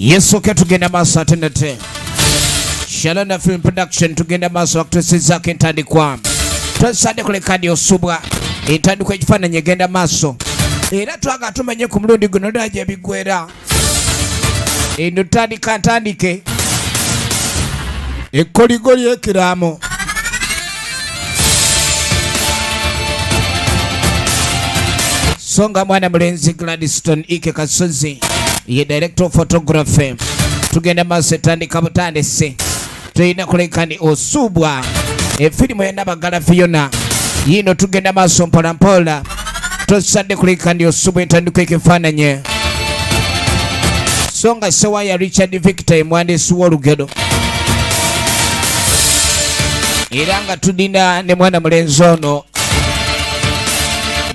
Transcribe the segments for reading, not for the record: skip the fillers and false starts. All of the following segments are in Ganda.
Yes, okay, tugenda maaso atendete. Shalona Film Production tugenda maaso actresses zake ntandikwa. Twasade kulekadi osubwa. Entandikwa ekifaananyi egenda maaso. Era twaga tumenye ku mulundi guno daje bigwera. Eno tandika ntandike. Ekoligoli ekiramo. Songa mwana mulenzi Gladstone Ike Kasozi. Ye director of photography. Tugenda maaso etandika butandise. Tuyina kulekani osubwa. Efilimu ya Nabagala Fiona. Yino tugenda maaso mpola mpola. Tosade kulekani osubwa entandikwa ekifaananyi. Songa sewa ya Richard Victor mwandiisi w'olugero. Era nga tudina ne mwana mulenzi ono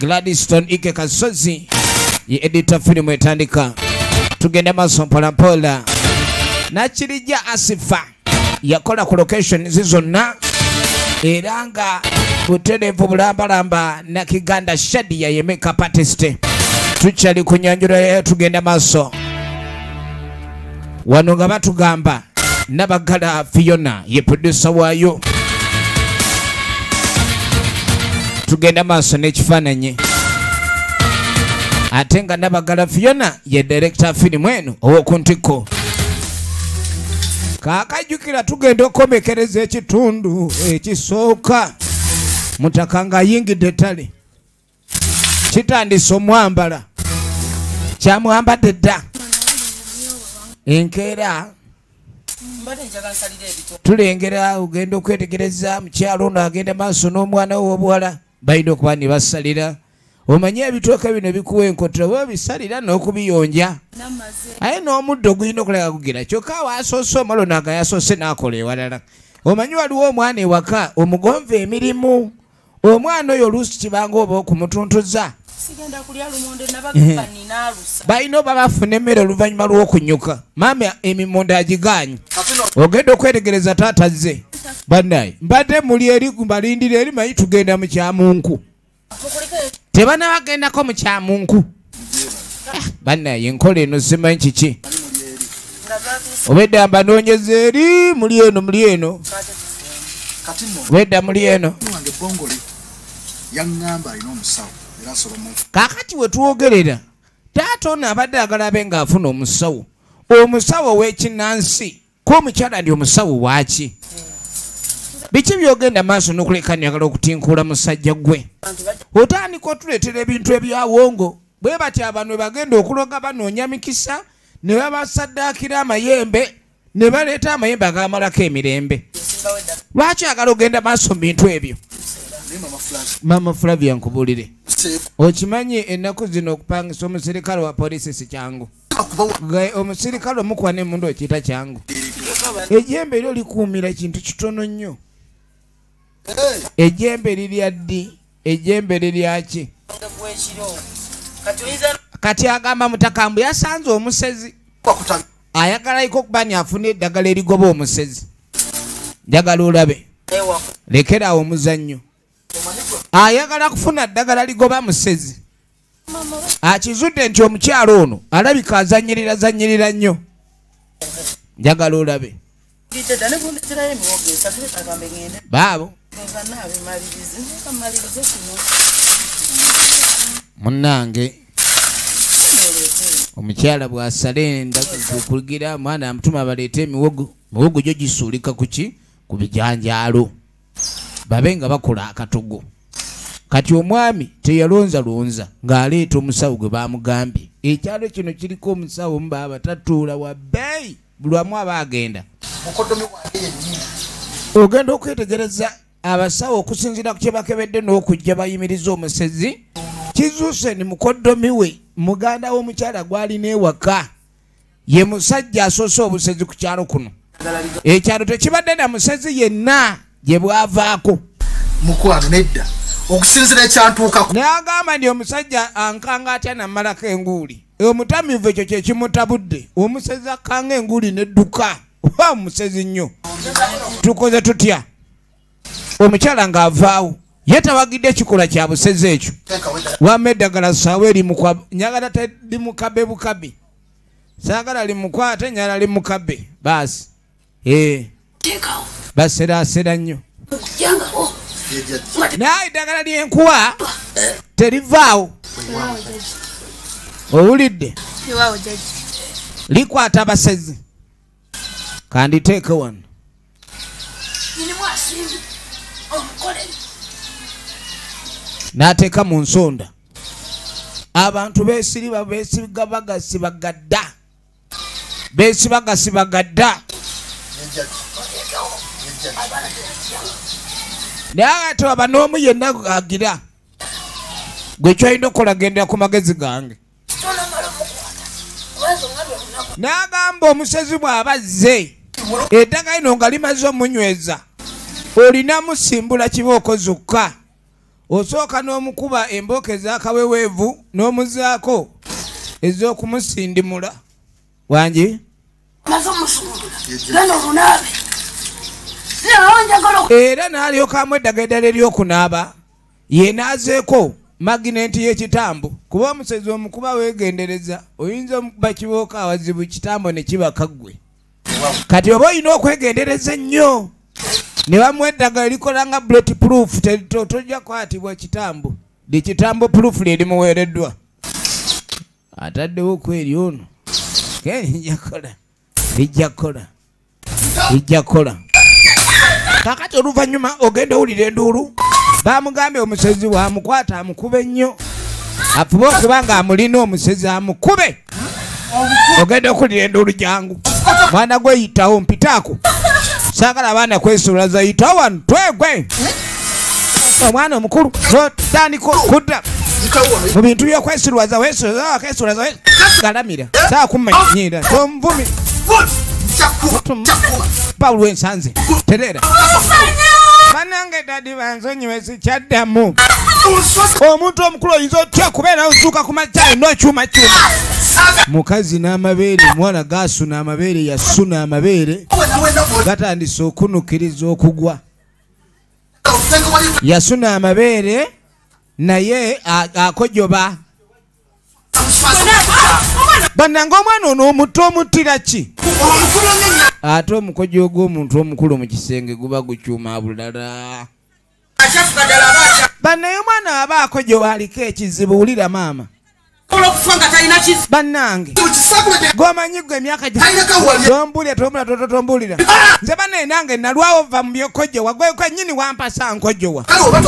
Gladstone Ike Kasozi ye editor filimu etandika. Tugenda maaso mpola mpola. Nakirija Asifa yakola ku location zizonna. Era nga butereevu bulambalamba Nakiganda Shadia ye makeup artist. Tukyali ku nyanjula ya tugenda maaso. Wano nga batugamba Nabagala Fiona ye producer waayo. Tugenda maaso n'ekifaananyi. Ate nga Nabagala Fiona ye director filimu eno ow'okuntiko. Kakajukira tugenda okomekereza ekitundu ekisooka. Mutaka nga ayingidde ettale. Kitandise omwambala. Kyamwambadde dda. Enkeera tulengera ogenda okwetegereza mukyalo ono agenda maaso n'omwana we w'obuwala balina okuba ne basalira. Omanye ebitooke bino bikuwa enkoto bwe bisalira n'okubiyonja. Aye n'omuddo gulina okuleka kugira. Kyokka waasoose omalo naga yasoose n'akola ewalala. Omanyi waliwo omwana ewaka omugonva emirimu. Omwana oyo oluusi kibanga oba okumutuntuza. Sigenda kulya lumonde nabagamba ninaalusa. Bayino babafuna emmere oluvannyuma lw'okunyuka. Maama emimonde agiganye. Ogenda okwetegereza taata ze. Bannaye mbadde muli eri mbalindira eri mayi tugenda mu kyamunku. Tebana bagendako mu kyamunku. Bannaye enkola eno simanyi kiki. Obedda mbanoonyeza eri muli eno. Obedda muli eno. Yangamba alina omusawo. Kakati we tuwogerera taata ono abadde agalabe ng'afuna omusawo. Omusawo w'ekinnansi ko omukyala ndi omusawo waaki? Biki byogenda maaso n'okulekani agala okutinkuula musajja gwe? Otandika otuleetera ebintu ebyawongo bwe bati abantu we bagenda okuloga banoonya mikisa ne babasaddaakira amayembe ne baleeta amayembe agamalako emirembe. Lwaki agala ogenda maaso mu bintu ebyo? Mama Flavia nkubulire. Okimanyi ennaku zino okupangisa omusirikale wa poliisi si kyangu. Omusirikale omukwane mundu okiyita kyangu. Ejjembe lyo likuumira kintu kitono nnyo. Ejjembe lirya ddi? Ejjembe liryaki? Kati agamba Mutakambu yasanze omusezi. Ayagalayiko okuba ni afuna eddagala erigoba omusezi. Njagala olabe. Lekera omuzannyo. Ayagala kufuna ddagala ligoba musezi. Akizudde nti omukyalo ono alabika azanyirira nnyo. Njagala olabe. Baabo. Munnange. Omukyala bw'asalenda kugira mwana amutuma baleete emiwogo. Miwogo gyo gisuulika kuki? Ku bijanjaalo. Babe nga bakola akatogo. Kati omwami teyalonza ng'aleeta omusawo gwe bamugambye. Ekyalo kino kiriko omusawo mba batatuula wa bbeeyi buli wamu aba agenda. Ogenda okwetegereza abasawo okusinziira ku kye bakebedde n'okujja bayimiriza omusezi. Kizuuse ni mukoddomi we muganda w'omukyala gw'alina ewaka. Ye musajja asoose obusezi ku kyalo kuno. Ekyalo tekibadde na musezi yenna gye bwavaako. Mukwano nedda. Okusinzira ekyantuukako. N'agamba ndi omusajja ankanga atya namalako enguuli. Omutamivu ekyo kye kimutabudde. Omusezi akanga enguuli n'edduka. Oba omusezi nnyo. Tukoze tutya? Omukyala ng'avaawo. Ye tawagidde ekikola kya busezi ekyo. Wamma eddagala ssaawa eri nyagala tedi mukabe bukabi. Sagala limukwate nyala limukabe. Basi. Basi era nnyo. Naye eddagala lyenkuwa terivaawo. Owulidde? Likwata abasezi. Kanditeeke wano. N'ateeka mu nsonda. Abantu beesiriba beesibagasibagada. Beesibagasibagada. Naye ate waba n'omu yenna agira. Gwe kyolina okukola gendera ku magezi gange. N'agamba omusezi bw'aba azze eddagala lino nga limaze omunyweza olina musimbula kibooko zokka. Osooka n'omukuba embooka ez'akaweweevu n'omuzaako ez'okumusindimula. Wangi? Era n'alyokamu eddagala ery'okunaaba ye n'azeeko magineti y'ekitambo kuba omusezi omukuba weegendereza oyinza omukuba kibooka awazibu kitambo ne kibaka ggwe. Kati oba olina okwegendereza ennyo ne bamuwa eddagala likola nga bullet proof tojja kwatibwa kitambo. Likitambo proof lye limuweereddwa. Ataddewo kweri ono lijja kola. Kakati oluvannyuma ogenda owulira enduulu. Bamugambye omusezi wamukwata amukube nnyo. Afube okuba nga amulina omusezi amukube. Ogenda okulira enduulu jangu. Mwana gwe yitawo mpitaako. Saagala abaana kwesulaza yitawo wano twegwe. Omwana omukulu tandika kudda mu bintu by'okwesulaza weesulaza galamira saa kumanyira tomvumi Pawulo ensanze terera. Banange dadi banzonyiwe sikyaddamu. Omuntu omukulu oyinza otya kubeera ozuuka ku makyayi n'okyuma. Mukazi n'amabeere mwana gaasuna amabeere yasuna amabeere gatandise okunukiriza okugwa. Yasuna amabeere naye akojoba. Bannange omwana ono omuto omuttira ki? Ate omukojo ogw'omuntu omukulu mu kisenge guba gukyuma bulala. Bannaye omwana aba akojoba aliko ekizibu. Wulira maama. Bannange gomanyi gwe emyaka tombulira nze banne nange nalwawo va mu byokojowa gwe kwennyini wampasa nkojowa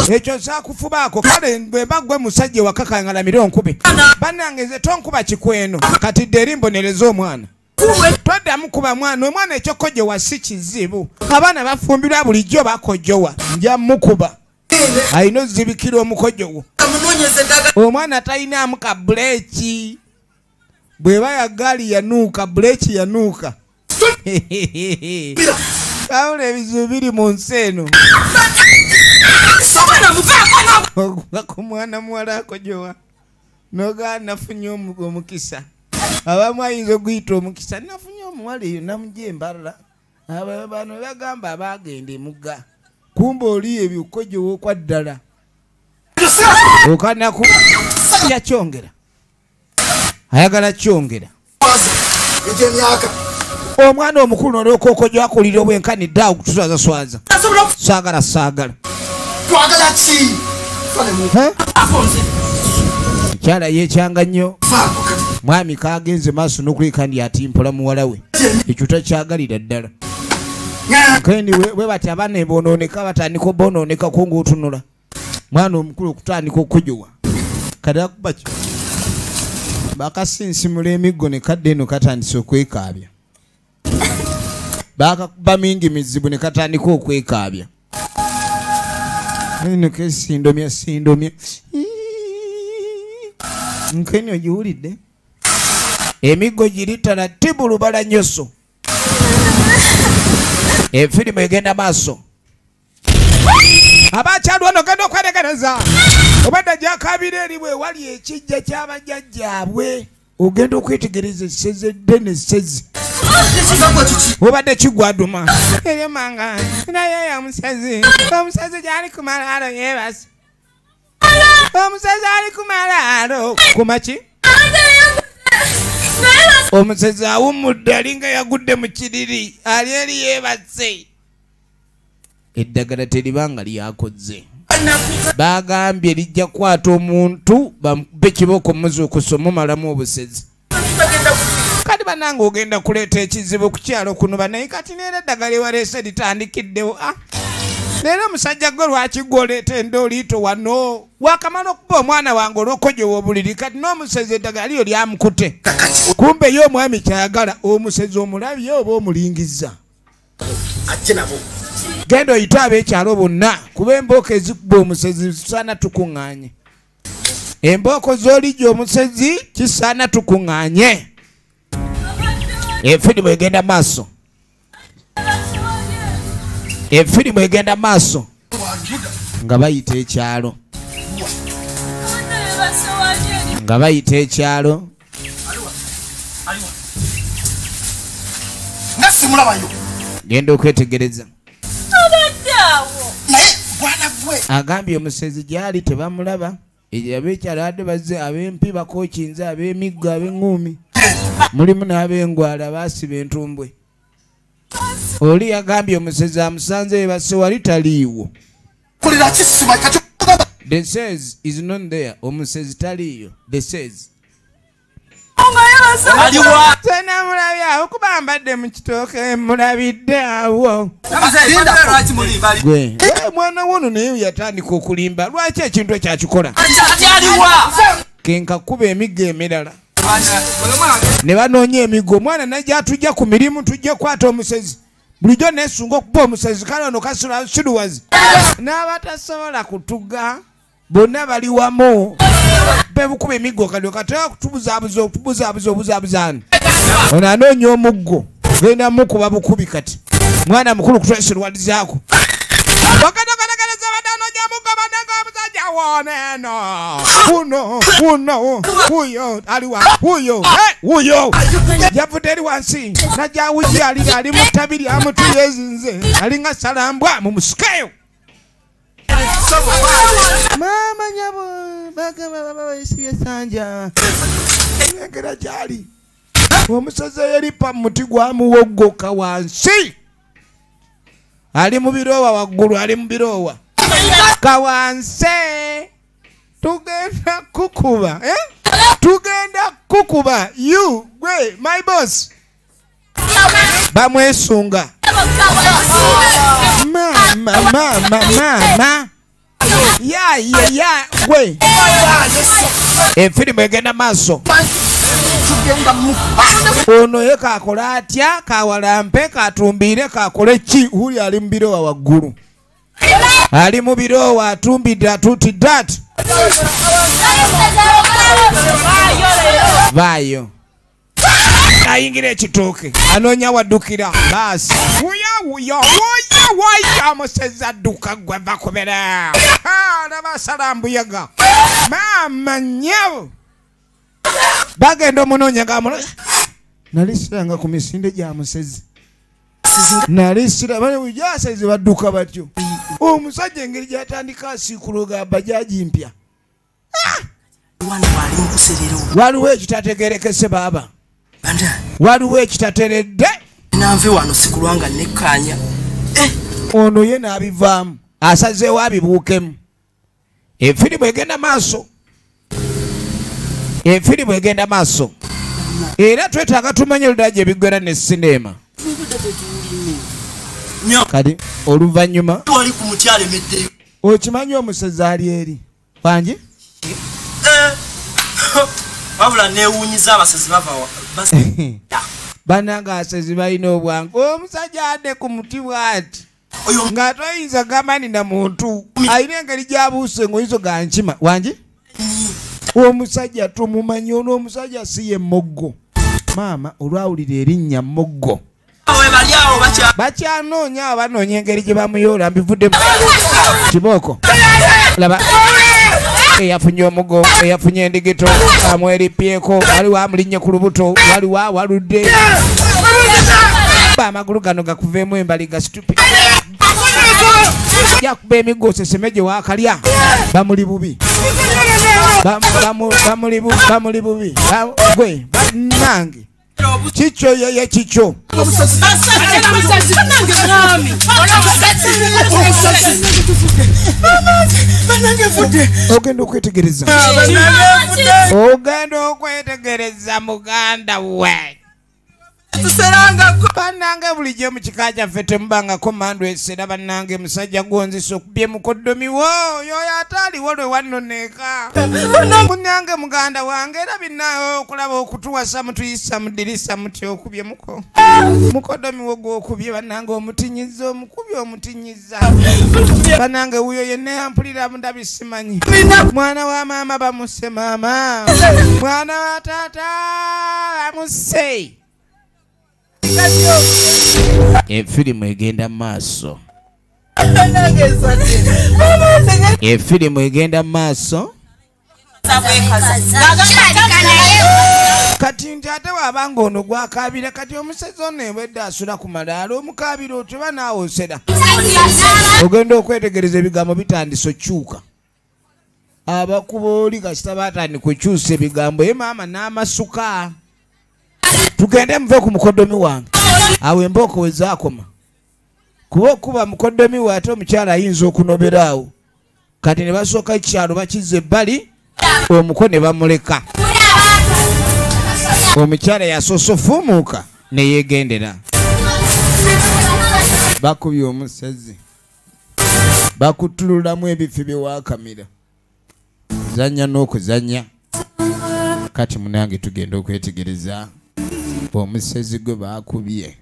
ekyo sakufubaako kale bwemba gwe musajja wakakangalamira onkube. Bannange nze tonkuba kikweno kati dde eri mbonereza omwana toddamu kuba omwana ekyokojowa si kizibu. Abaana bafumbirwa bulijjo bakojowa nja mukuba ayina ozibikira omukojowo. Omwana talinamu ka buleeki bweba ya gaali yanuuka buleeki yanuuka. Kawula ebizibu biri mu nsi eno. Okuva ku mwana muwala akojowa nogaa nafunye omukisa. Abamu ayinza okuyita omukisa nafunye omuwala eyo namujembalala. Bano bagamba abagenda emugga kumba oli ebyokojowa okwa ddala. Okanaku yakyongera ayagala kyongera. Omwana omukulu n'olwokokojo akulira obwenkanidde awo kutuswazaswaza. Saagala mukyala yeekyanga nnyo. Mwami kagenze maaso n'okuleka ndi atimpola muwala we ekyo takyagalira ddala. Kendi we bati abaana bonooneka batandika obonooneka ko ng'otunula. Mwana omukulu okutandika okujowa kati akuba ki bakasinsimula emiggo ne kadde eno katandise okwekaabya. Bakakuba mingi mizibu ne katandika okwekaabya. Eno kesindomya nkeni ogiwulidde emiggo giri taratibu lubala nyoso. Efirimu egenda maaso. Abakyali wano genda okweregereza obadde gyakabira eri bwe wali ekijja ky'abajjajjaabwe ogenda okwetegereza esseze ddene essezi obadde kigwaduma eryemanga naye omusezi gyali ku malaalo yeebase omusezi ali ku malaalo kumaki Omusezi awumudde alinga yagudde mu kiriri ali eri yeebase. Eddagala teribanga lyakoze. Bagambye lijja kukwata omuntu bamube kiboko muzuukusa omumalamu obusezi. Kati banange ogenda kuleeta ekizibu ku kyalo kuno banaye kati neera eddagala ewaleese litandikiddewo. Leero omusajja gwe lwaki gw'oleeta endooliito wano wakamala okuba omwana wange olw'okojowa obuliri kati n'omusezi eddagala lyo lyamukute. Kumbe ye omwami kyayagala omusezi omulabye oba omulingizza. Genda oyite ab'ekyalo bonna kuba embooko ezikuba omusezi kisaana tukuŋŋaanye. Embooko z'olijja omusezi kisaana tukuŋŋaanye. Efirimu egenda maaso. Efirimu egenda maaso nga bayita ekyalo. Nga bayita ekyalo. Genda okwetegereza. Agambye omusezi gyali tebamulaba. Ab'ekyalo adde bazze ab'empi bakookinze ab'emiggo ab'eŋŋuumi. Mulimu n'ab'engwala baasiba entumbwe. Oli yagambye omusezi amusanze base wali taliiwo. The says is not there. Omusezi taliiyo. The says. Sena mulabi awo kuba mbadde mu kitooke mulabidde awo. Gwe mwana wono naye yatandika okulimba. Lwaki ekintu ekyakikola? Kenka kuba emiggo emirala. Ne banoonya emiggo. Omwana najja atujja ku mirimu tujja kwata omusezi. Bulijjo nesunga okuba omusezi kale ono kasula siruwazi. N'abatasobola kutuga bonna bali wamu. Bebukuba emiggo kalyoka tubuzaabuza. Ono anoonya omuggo. Genda mukuba bukubi kati. Mwana mukulu kutweserwalizaako. Wakatokalekeza badanoonya omuggo badanga omusajja wooneno. Uno. Uyo aliwa. Uyo. Yavudde eri wansi. Najja wujja ali mu ttabiri amutuye ezinze. Alinga salambwa mu musikeyo. Mama nyabo baba isibye sanja. Ngera jali. Omuseze yali pa muti gwa muwoggoka wansi. Ali mu birowa waggulu ali mu birowa. Kawanse. Tugenda kukuba, Tugenda kukuba. You, gwe, my boss. Bamwesunga. Mama. Ya, gwe. Efirimu egenda maaso. Ono ye kakola atya, kawalampe, katumbiire, kakole ki? Uli ali mu birowa waggulu. Ali mu birowa atumbidde atutidde ati. Vaayo. Ayingira ekitooke. Anoonya waddukira. Baasi. Wuya. Omusezi adduka gwe bakubera. Nabasala mbuyaga. Maama nnyo. Bagenda omunoonya gamuno. Nalisiranga ku misinde gya musezi. Nalisira bale ujasezi badduka batyo. Omusajja engeri gyatandika asiikuluga bajaji mpya. Waliwo ekitategerekese baaba. Waliwo ekitateredde. Nanve wano sikulwanga nekkanya. Ono ye n'abivaamu. Asazeewo abibuukemu. Efirimu egenda maaso. Era twetaaga tumanye oluddaji ebiggwera ne sinema. Kati oluvannyuma wali ku mutyale meddeyo. Okimanyi omusezi ali eri. Wangi? Wabula neewuunyiza abasezi bava Bananga asezi balina obwangu. Omusajja adde ku muti bw'ati. Nga toyinza gamani na muntu. Alina engeri gy'abuuse ng'oyizo ga nkima. Wangi? Omusajja tumumanyi ono omusajja si ye Moggo. Maama olwawulira erinnya Moggo. Bakyanoonya abanoonya engeri gye bamuyoola mbivudde Kiboko. Laba. Eyafunye omuggo, eyafunye endigito, amweripyeko, waliwo amulinnye ku lubuto, waliwo awaludde. Amagulu gano gakuveemu embali ga stupid. Yakuba emiggo sesemeje wakalya. Bamuli bubi. Bamuli bubi. Gwe. nange kikyo yeye kikyo ogenda okwetegereza muganda we bannange bulijjo mu kika kyaffe temubangako mandu esera bannange musajja gonzisa okubye mukoddomi wo oyo ataaliwo lwe wannoneeka munnange muganda wange era binnayo okulaba okutuwasa mutuyisa mudirisa muti okubye mukoddomi wo gwokubye bannange omutinyiza omutinyiza bannange wuyo yenna yampulira ndabi simanyi mwana wa maama bamuse maama mwana wa taata bamuse efirimu egenda maaso kati nti ate wabanga ono gwakabira kati omusezi ono ebwedde asula ku malaalo omukabira otyo oba naawe osera ogenda okwetegereza ebigambo bitandise okyuka abakuba oli kasita batandika okyusa ebigambo ye maama n'amasuka tugende muve ku mukoddomi wange awo embooko wezaakoma kuba okuba mukoddomi we ate omukyala ayinza okunoberaawo kati ne basooka ekyalo bakizza ebbali omuko ne bamuleka omukyala yasoose ofuumuuka ne yeegendera bakubye omusezi bakutululamu ebifi byewakamira zanya n'okuzanya kati munange tugenda okwetegereza omusezi gwe bakubye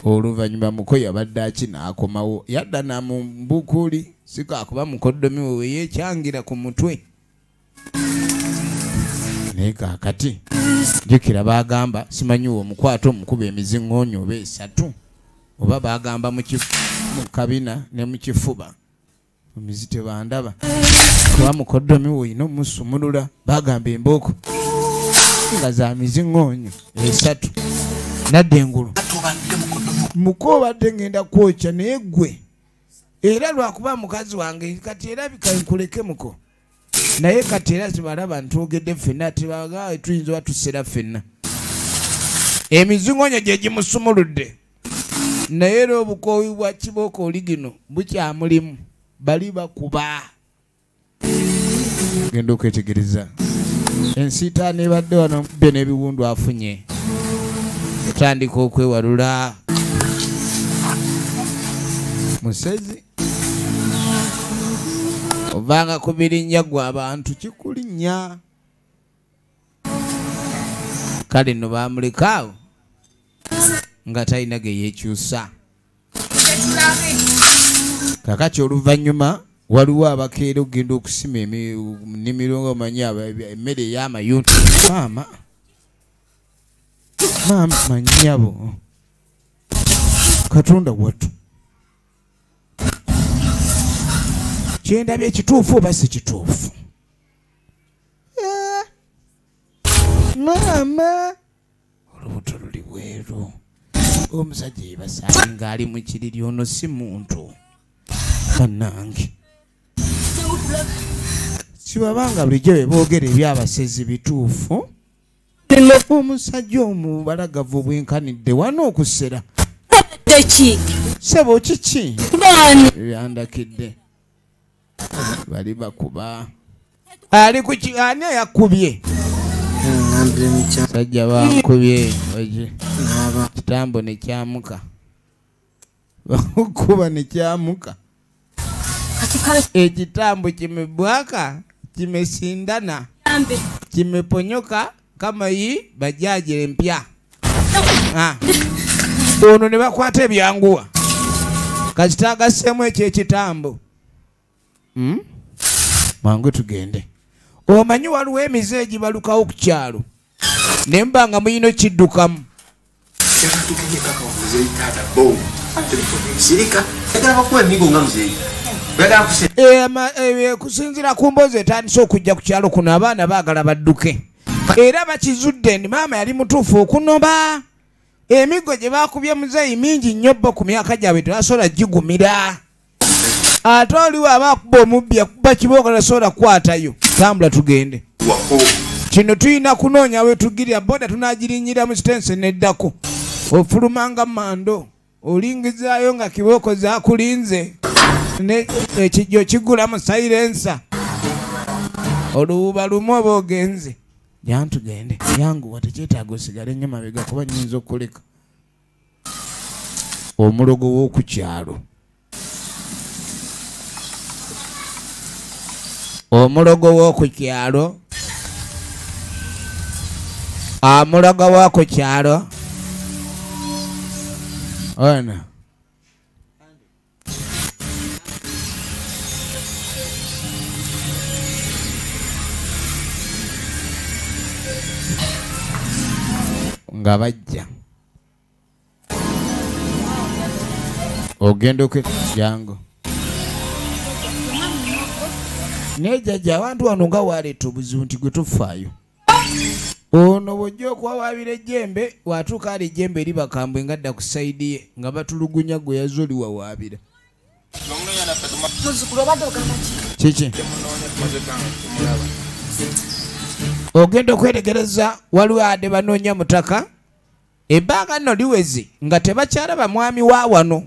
oluvannyuma muko yabadde akinaakomawo yadda namumbukuli sikakuba mukoddomi we yeekyangira ku mutwe naye kaakati jjukira bagamba simanyiwo omukwata omukuba emiziŋŋoonyo oba 3 oba bagamba mu kabina ne mu kifuba omizi tebandaba kuba mukoddomi we oyina omusumulula bagamba embooko nga za miziŋŋoonyo 3 nadde engulu muko obadde ngenda kwokya naye ggwe era lwakuba mukazi wange kati era bikankuleke muko naye kati era tebalaba ntwogedde ffenna tebaga tuyinza oba tusera ffenna emiziŋŋoonyo gye gimusumuludde naye era obukoowi bwa kibooko oli gino bukyamulimu bali bakuba genda okwetegereza ensiitaani ebadde wano bbe n'ebiwundu afunye otandika okwewalula musezi ovanga ku birinnya gwe abantu kikulinnya kale nno bamulekaawo nga talina ge yeekyusa kakati oluvannyuma waliwo abakeera okugenda okusima ennimiro nga omanyi emmere ey'amayuntu maama manyabo katonda wattu kyendabye ekituufu oba si kituufu maama olubuto luli bweru omusajja yebasaali ng'ali mu kiriri ono si muntu bannange sibabanga bulijjo bye boogera ebyabasezi bituufu omusajja omubalagavu obwenkanidde wano okusera sebo kiki yandakidde bali bakuba ali ku ani yakubye sajja bankubye kitambo nekyamuka bakuba nekyamuka ekitambo kimebwaka kimesindana kimeponyoka kama hii bajaji empya ono ne bakwata ebyanguwa kasitaga semu ekyekitambo mangu tugende omanyi waliwo emize egibalukawo ku kyalo ne mbanga muyino kiddukamu kusinzira ku mboozi etandise okujja ku kyalo kuno abaana baagala badduke era bakizudde ndi maama yali mutuufu okunoba emigo gye bakubye muzeeyi mingi nnyo bbo ku myaka gyabwe tebasobola gigumira ate oliwo abakuba omubbi akuba kibooka tasobola kukwatayo tambula tugende kino tuyina kunoonya wetugirira boda tunagirinyira mu sitensi neddako ofulumanga mando olingizaayo nga kibooko zakulinze ekijjo kigula mu silensa olububa lumu oba ogenze jantugende yanguwa tekyetaaga osigale nnyo mabega kuba nnyinza okuleka omulogo w'oku kyalo omulogo w'oku kyalo omulogo w'oku kyalo ona nga bajja ogenda okujjango nejjajja abantu wano nga waleeta obuzibu nti gwe tufaayo ono bw'ojja okuwawaabira ejjembe watuuka ali ejjembe eri bakambwe nga dda ku sayidi ye nga batulugunya gwe yaza oli wawaabira kiki ogenda okwetegereza waliwo ade banoonya mutaka ebbanga nno liweze nga tebakyalaba mwami wa wano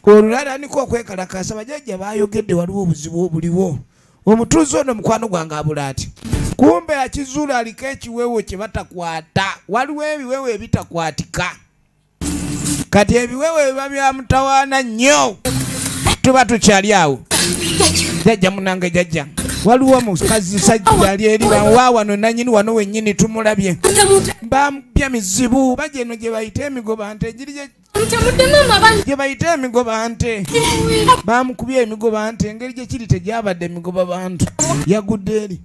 olulalyaniko okwekalakasa bajjajja bayogedde waliwo obuzibu obuliwo omutuuzi ono mukwano gwange abula ati kumbe akizuula aliko ekiweewo kye batakwata waliwo ebiweewo ebitakwatika kati ebiweewo biba byamutawaana nnyo tuba tukyali awo jjajja munange jjajja waliwo omukazi sajja ali eri wa wano nanyini wano wennyini tumulabye bamupya mizibu bajja eno gye bayita emigoba nte giri gye bayita emigoba nte bamukubya emigoba nte engeri gye kiri tegyabadde emigoba bantu yagudde eri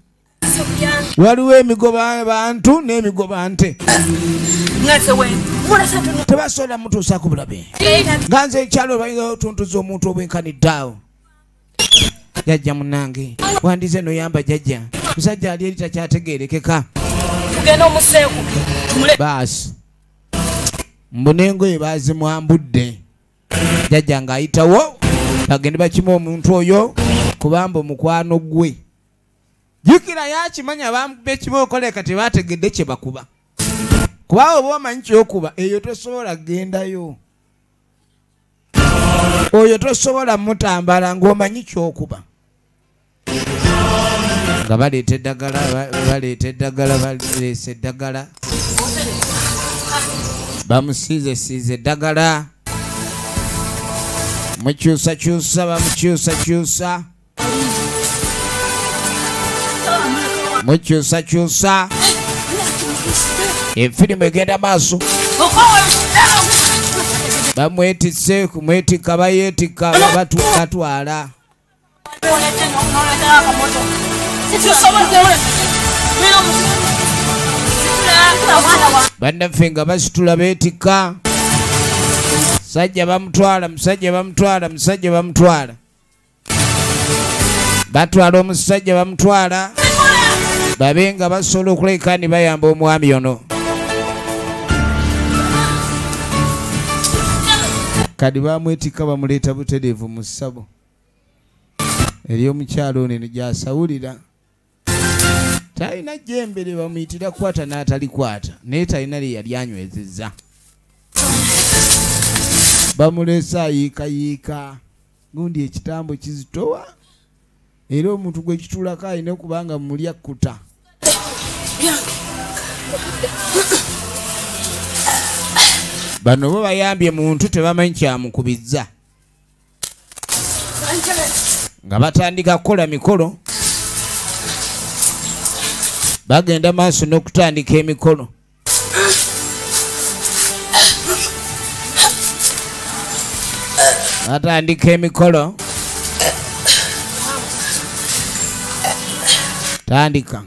waliwo emigoba bantu n'emigoba nte tebasobola mutuusaako bulabe nga nze ekyalo bayigawo tuntuza omuntu obwenkaniddeawo jjajja munange wandize no yamba jjajja musajja ali eri takyategeerekeka baasi mbunengoye bazimwambudde jjajja ng'ayitawo bagende bakima omuntu oyo kubamba omukwano gwe jjukira yakimanya bamukubye ekibookoleka tebategedde kye bakuba kuba oba omanyi kyokuba eyo tosobola kgendayo oyo tosobola mutambala ng'omanyi kyokuba nga baleeta eddagala baleese eddagala bamusiizesiize eddagala mukyusakyusa bamukyusakyusa mukyusakyusa efirimu egenda maaso bamwetise kumwetika bayeetika batwala bannaffe nga basitula beetika musajja bamutwala musajja bamutwala musajja bamutwala batwala omusajja bamutwala babe nga basobola okuleka ne bayamba omwami ono kadi bamwetika bamuleeta butereevu mu ssabo eri omukyalo ono eno gy'asawulira talina jjembe lye bamuyitira kwata n'atalikwata naye talina lye yali anywezezza bamuleese ayiikayiika gundi ekitambo kizitowa era omuntu gwe kitulako alina okubanga muli akkuta bano bo bayambye muntu tebamanyi kyamukubizza nga batandika kukola mikolo bagenda maaso n'okutandika emikolo batandika emikolo tandika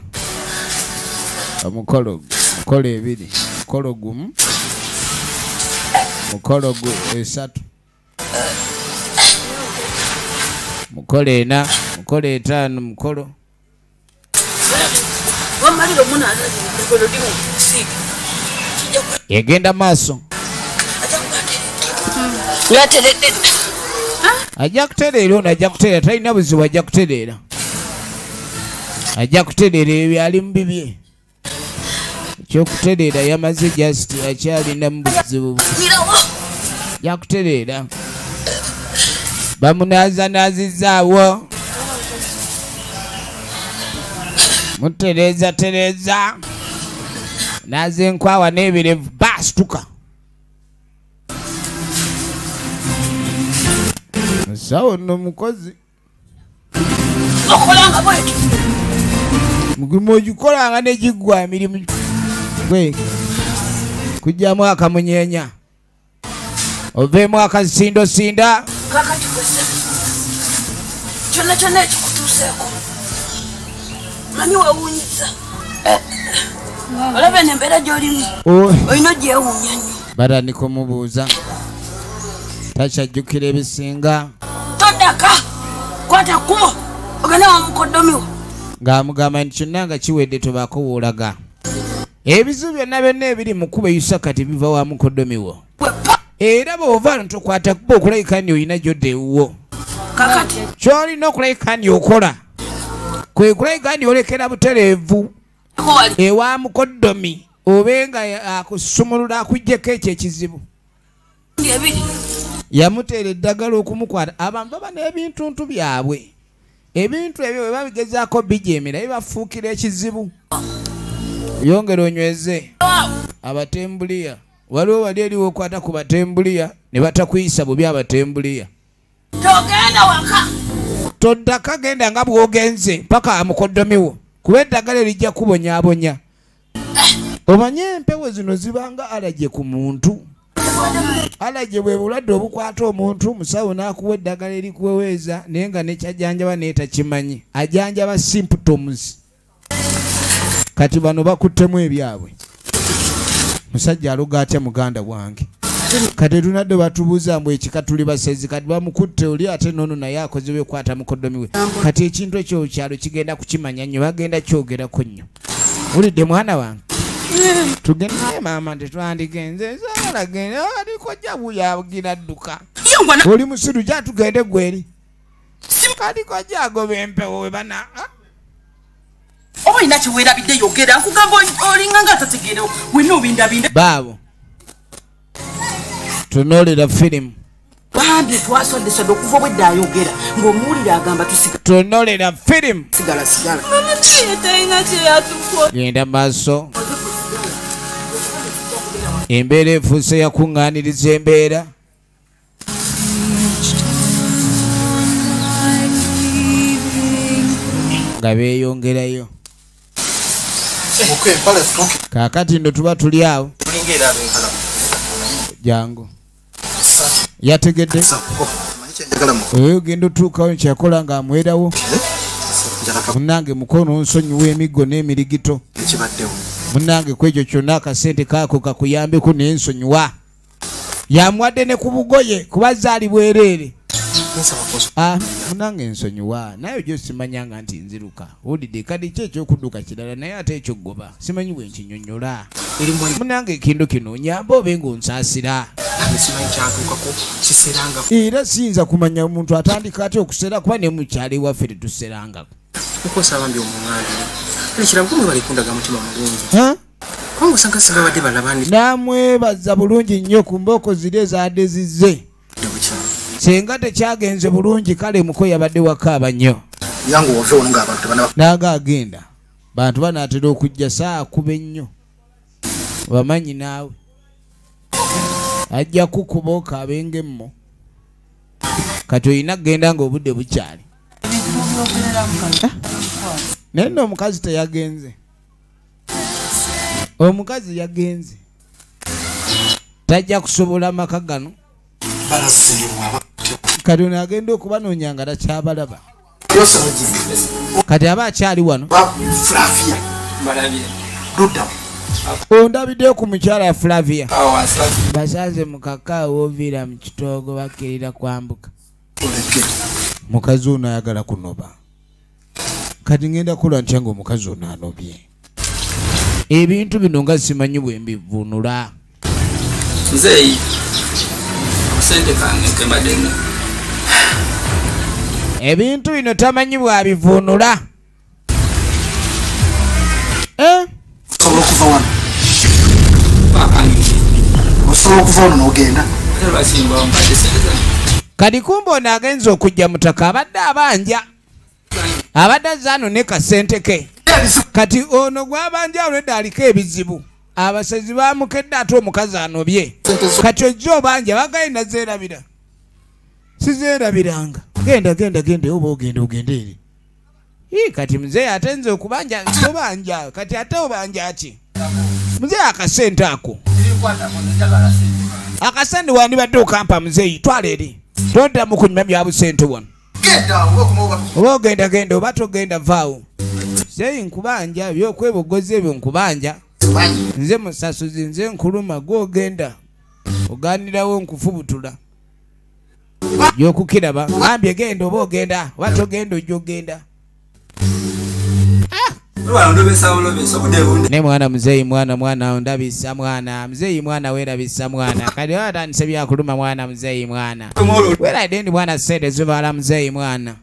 omukolo mukolo ebiri mukolo gumu mukolo esatu mukolo ena mukolo etaano mukolo yegenda maaso ajja kutereera ono ajja kutereera talina buzibu ajja kutereera ajja kutereera ebyali mu bibye ekyokutereera yamaze just akyalina mu buzibu ajja kutereera bamunaazanaazizaawo mutereeza nazenkwawa n'ebirevu baasituka musawo nno mukozi okolanga bweki mugumu ogikolanga negiggwa emirimu gwe kujjamu akamunyeenya oveemu akasindosinda kakati kwese kyonna ekikutuuseeko mani wewuunyiza olaba nembeera gy'olimu olina ogyewuunya nnyo batandika omubuuza takyajjukira ebisinga toddaka kwata kkubo ogende wamukoddomiwo ng'amugamba nti kyonna nga kiwedde tobaako woolaga ebizibu byonna ebiri mu kkuba eyusa kati biva wa mukoddomiwo era bw'ova tokwata kuba okulayika ndi olina gyodda ewuwo kakati ky'olina okulayika ndi okola kwe kulayika ndi olekera butereevu ewa mukoddomi obe nga akusumulula akuggyeko ekyo ekizibu ebiri yamuteera eddagala okumukwata abantu baba n'ebintuntu byabwe ebintu ebyo bwe babigezaako bijeemera bibafuukira ekizibu yongera onyweze abatembuliya waliwo wali eriwo okwata ku batembuliya ne batakuyisa bubi abatembuliya togenda waka toddaka genda nga bw'ogenze paka amukoddomiwo kuba eddagala erijja kubonyaabonya omanye empewo zino zibanga alagye ku muntu alagye bwe bulwadde obukwata omuntu musawo n'akuwa eddagala erikuweweeza naye nga nekyajjanjaba naye takimanyi ajanjaba symptoms kati bano bakuttemu ebyabwe musajja aloga atya muganda wange kati tunadde batubuuza mbu ekika tuli basezi kati bamukutte oli ate nono naye akoze bekwata mukoddomiwe kati ekintu ekyo kyalo kigenda kukimanya nnyo bagenda kyogerako nnyo wulidde mwana wange tugende maama tetwandigenze salagende alikojja buyagira dduka oli musiru gya tugende gweri kati kojja agoba empewo we bana oba olina kyeweerabidde yogera nkugamba olinga nga atategeerewo wenna obindabinda baabo tunoolera firimu bambi twasodde okuva obwedda ayogera ng'omuwulire agamba tusigala tunoolera firimu sigala talina kyeyatukola genda maaso embeera efuuse yakuŋŋaaniriza embeera nga beeyongerayo kaakati ndo tuba tuli awo jangu yategedde oyo genda otuukawo nkyakola nga amwerawo munange mukono nsonyiwa emiggo n'emirigito munange kwekyo kyonna akasente kaako kakuyambeku naye nsonyiwa yamuwadde ne ku bugoye kuba zaali bwereere munange nsonyiwa naye ojo simanyanga nti nziruka wulidde kadi ki ekyokudduka kirala naye ate ekyogoba simanyi bwe nkinyonnyola munange ekintu kino onyamba obe ng'onsaasira era siyinza kumanya omuntu atandika atya okusera kuba ne mukyalo ewaffe tetuserangako namwebaza bulungi nnyo ku mbooko ziri ezadde zizze senga tekyagenze bulungi kale muko yabadde wakaaba nnyo naga agenda bantu banaatera okujja saa kuba ennyo bamanyi naawe ajja kukuba okaabengemo kati olina kgenda ng'obudde bukyali naye nno omukazi teyagenze omukazi yagenze tajja kusobola maka gano kati ono agenda okubanoonya nga takyabalaba kati aba akyali wano ondabiddeyo ku mukyala ya Flavia basaze mukakaawo oviira mu kitoogo bakkirira kwambuka mukazi ono ayagala kunoba kati ngenda kukola ntya nga omukazi ono anobye ebintu bino nga simanyi bwe mbivunula nzeeyi sente kange kembaddenga ebintu bino tamanyi bwabivunula osobola okuva wano osobola okuva wano n'ogenda kati kumba ono agenza okujja mutaka abadde zaano ne kasente ke kati ono gwabanja olwedda aliko ebizibu abasezi bamukedde ate omukazi anobye kati ojja obanja bagenda zeerabira sizeerabiranga genda oba ogenda eri kati muzeeyi ate nze okubanja nsobanja kati ate obanja ki muzeeyi akasente ako akasente wandibadde okampa muzeeyi twala eri tondamu kunyuma bya busente wano oba ogenda oba togenda vaawo muzeeyi nkubanja byokwebogoza ebyo nkubanja nze musasuzi nze nkuluma gwogenda oganirawo nkufubutula yokukiraba ambye genda oba ogenda oba togenda ojja ogenda ne mwana muzeeyi mwana ondabisa mwana muzeeyi mwana weerabisa mwana kati atandise byakuluma mwana muzeeyi mwana weeradde ndi mwana sente zibaala muzeeyi mwana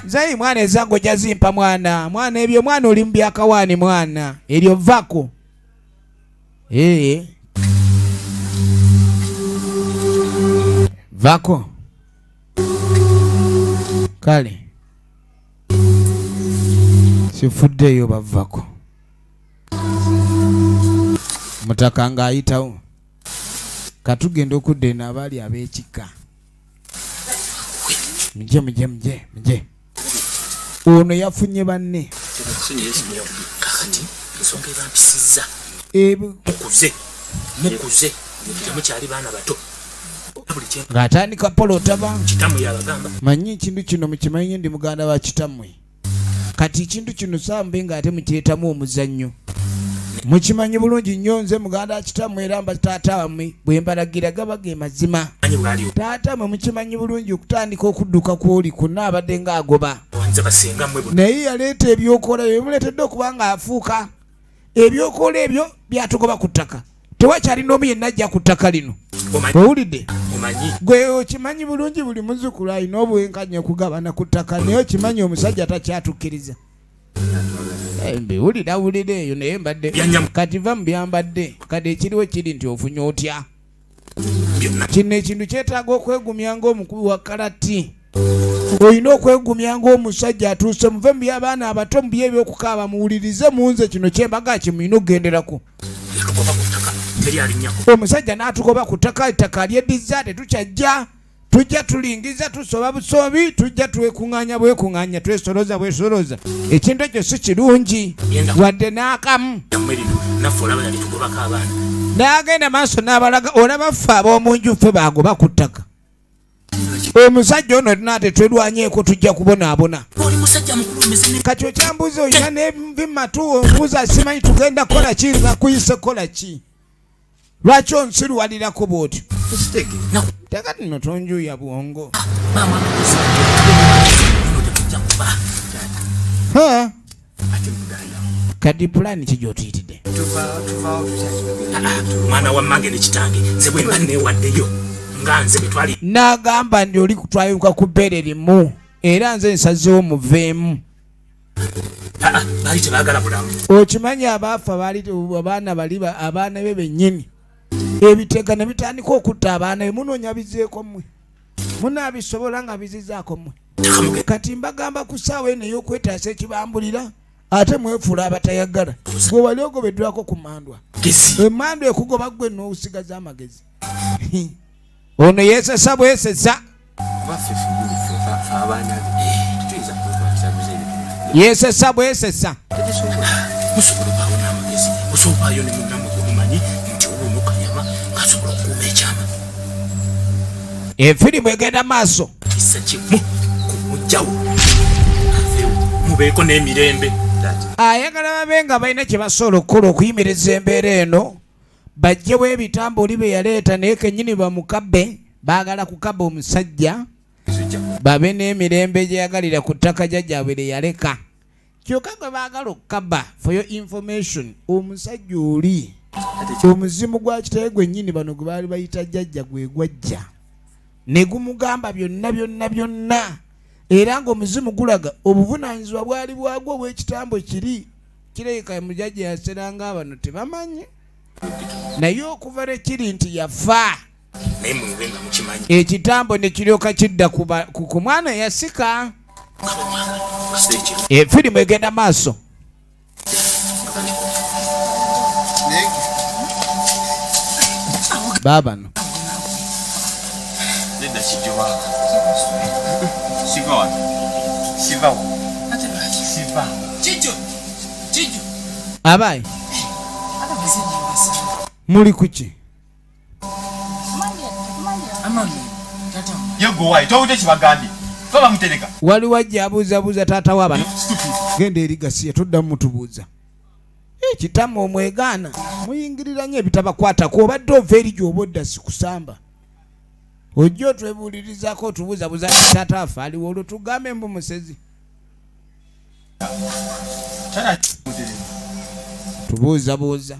muzeeyi mwana ezango ojja zimpa mwana ebyo mwana oli mu byakawaani mwana eryo vako vako kale sifuddeyo bavako mutaka ng'ayitawo katugenda okudda eno abaali ab'ekika muje ono yafunye banne ng'atandika polotaba manyi ekintu kino mukimanyi ndi muganda wa kitammwe kati ekintu kino sambe ng'ate mukyetamu omuzannyo mukimanyi bulungi nnyo nze muganda wa kitammwe era mba taata wammwe bwe mbalagira gaba ge mazima taata mwe mukimanyi bulungi okutandika okudduka kw'oli kunna abadde ng'agoba naye yaleeta ebyokola bye bimuleetedde okuba ng'afuuka ebyokola ebyo byatugoba ku ttaka tewakyali n'omu yenna ajja ku ttaka lino owulidde gwe okimanyi bulungi buli muzzukulu alina obwenkanya okugabana ku ttaka naye okimanyi omusajja takyatukkiriza mbiwulira eyo naye mbadde kati va mu byambadde kati ekiriwo kiri nti ofunye otya kino ekintu kyetaaga okwegumya ng'omukubi wa kalati olina okwegumya ng'omusajja atuuse muve mu by'abaana abato mu by'ebyokukaaba muwulirize munze kino kyembaga kimulina okugenderako omusajja n'atugoba ku ttaka ettaka lyeddiza tetukyajja tujja tulingiza tusoba busobi tujja twekuŋŋaanya bwekuŋŋaanya twesoloza bwesoloza ekintu ekyo si kirungi wadde n'akamu n'agenda maaso n'abalaga olaba ffe ab'omunju ffe bagoba ku ttaka omusajja ono naate twelwanyeeko tujja kubonaabona kati okyambuuza olina n'envi mu matu ombuuza simanyi tugenda kola ki nga kuyise kola ki lwaki onsiruwalirako bw'otyo tekati no tonjuya bwongo kati pulani ki gy'otuyitidde mwana wa mmange ne kitange nze bwe mba neewaddeyo nga nze betwali n'agamba ndi oli kutwayuka ku bbeere limu era nze nsazeewo muveemu baali tebaagala bulamu okimanyi abaafa baali abaana be bennyini ebitega ne bitandika okutta abaana be munoonya bizeeko mmwe munaabisobola nga bizizaako mmwe kati mbagamba ku ssaawa eno ey'okwetaasa ekibambulira ate mwefuula abatayagala gwe wali ogobeddwako ku mandwa emandwa ekugoba ggwe n'obusigaza amagezi ono yeesesa bwesesa yeesesa bwesesa musobola obaawo n'amagezi osobaayo ne munnamu omumanyi nti obuno kanyama ng'asobola okukuuma ekyama efirimu egenda maaso kisa kimu kumugjawo mubeeko n'emirembe ayagala babe nga balina kye basobola okukola okuyimiriza embeera eno bajjewo ebitambuli bye yaleeta naye kennyini bamukabbe baagala kukaba omusajja babe n'emirembe gye yagalira ku ttaka jjajjaabwe lye yaleka kyokka gwe baagala okukaba for your information omusajja oli omuzimu gwa kitaye gwennyini bano gwe baali bayita jjajja gwe gwajja ne gumugamba byonna era ng'omuzimu gulaga obuvunaanyizibwa bwali bwagwo obw'ekitambo kiri kireka mujajja yaseranga abano tebamanyi naye okuva lwe kiri nti yafa naye mwebenga mukimanyi ekitambo ne kiryoka kidda ku mwana yasika kaseki firimu egenda maaso babano nedda kijoba siva siva siva Chicho. abayi muli kuki yego wayi towute kibagambye toba mutereka waliwo ajja abuuzabuuza taata wabano genda eri gasiya toddamu mutubuuza ekitamu omwegaana muyingirira nnyo ebitabakwatako obadde ova eri gy'oba odda sikusamba ojja otwebuulirizaako otubuuzabuuza taata afe aliwo olwo tugambe mbu musezi tubuuzabuuza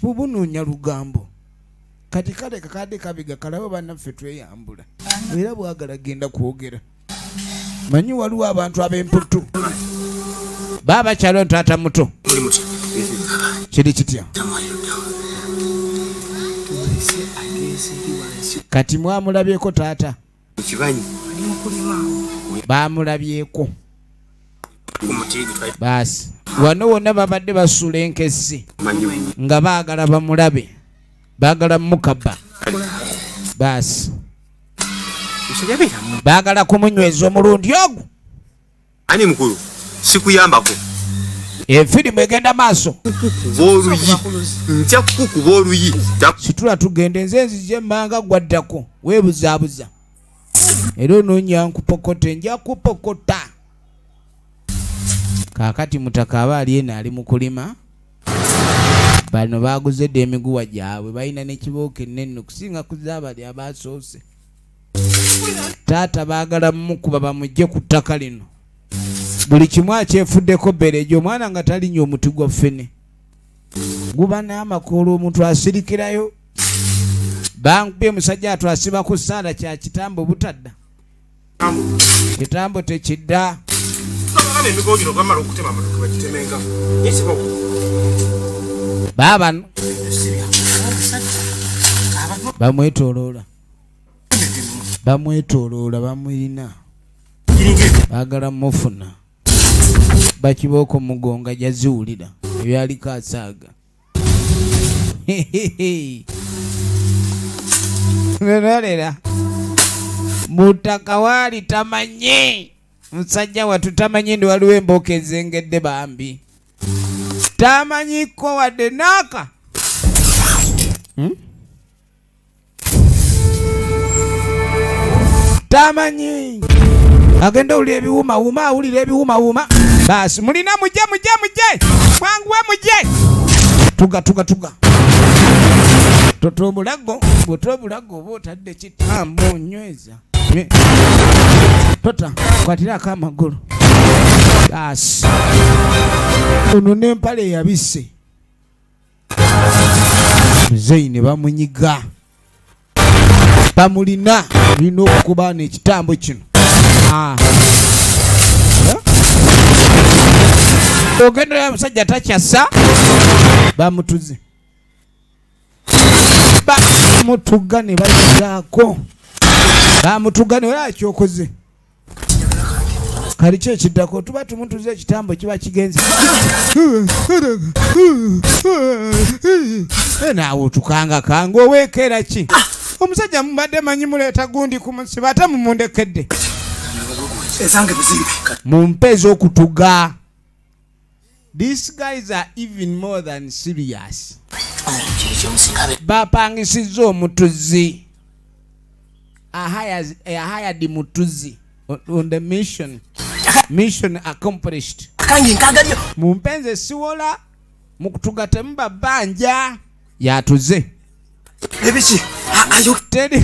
bubunuunya lugambo kati kale kakadde kabiga kalabe bannaffe tweyambula era bwagala genda kwogera manyi waliwo abantu ab'emputu baba kyalo ntaata muto kiri kitya kati mwamulabyeko taata bamulabyeko baasi wano wonna babadde basula enkesi nga baagala bamulabe baagala mukaba baasi baagala kumunyweza omulundi ogwo ani mukulu sikuyambako efirimu egenda maaso oluyi ntya kukuba oluyi situla tugende nze nzije emmanga gwaddako weebuzaabuza era onoonya nkupokota nja kupokota kaakati mutaka aba ali eno ali mu kulima bano baaguzedde emiguwa gyabwe balina n'ekibooka ennene okusinga kuzaabali abaasoose taata baagala mukuba bamugye ku ttaka lino buli kimu akyefuddeko berejo omwana nga talinya omuti gwa ffene guba n'amakoola omuntu asirikirayo bankubye musajja atwasiba ku ssaala kya kitambo butadda kitambo tekidda baabano bamwetooloola bamwirina baagala mufuna bakibooko mugonga jaziwulira ebyaliko asaaga nolera mutaka waali tamanyi musajja watu tamanyi ndi waliwo embooka ezengedde bambi tamanyiko wadde naaka tamanyi agenda owulira ebiwumawuma awulira ebiwumawuma baasi mulina mujje bwanguwe mujje tuga tota obulago bwota obulago oba otadde kitambo onyweza tota kwatirako amagulu baasi ono n'empale eyabise muzeyi bamunyiga bamulina olina okukubaana ekitambo kino ogendera musajja takyasa bamutuze bamutuga ne bayizaako bamutuga ne era kyokoze kali kyo ekiddako tuba tumutuze ekitambo kiba kigenze naawe otukangakanga oweekera ki omusajja mubadde manyi muleeta gundi ku musiba ate mumundekedde ezange buzimbe mumpe ez'okutuga. These guys are even more than serious. Bapangisizza omutuzi. I hired mutuzi on the mission. Mission accomplished. Mumpenze siwola mukutuga temuba banja yatuze. Ebiki ayo tedi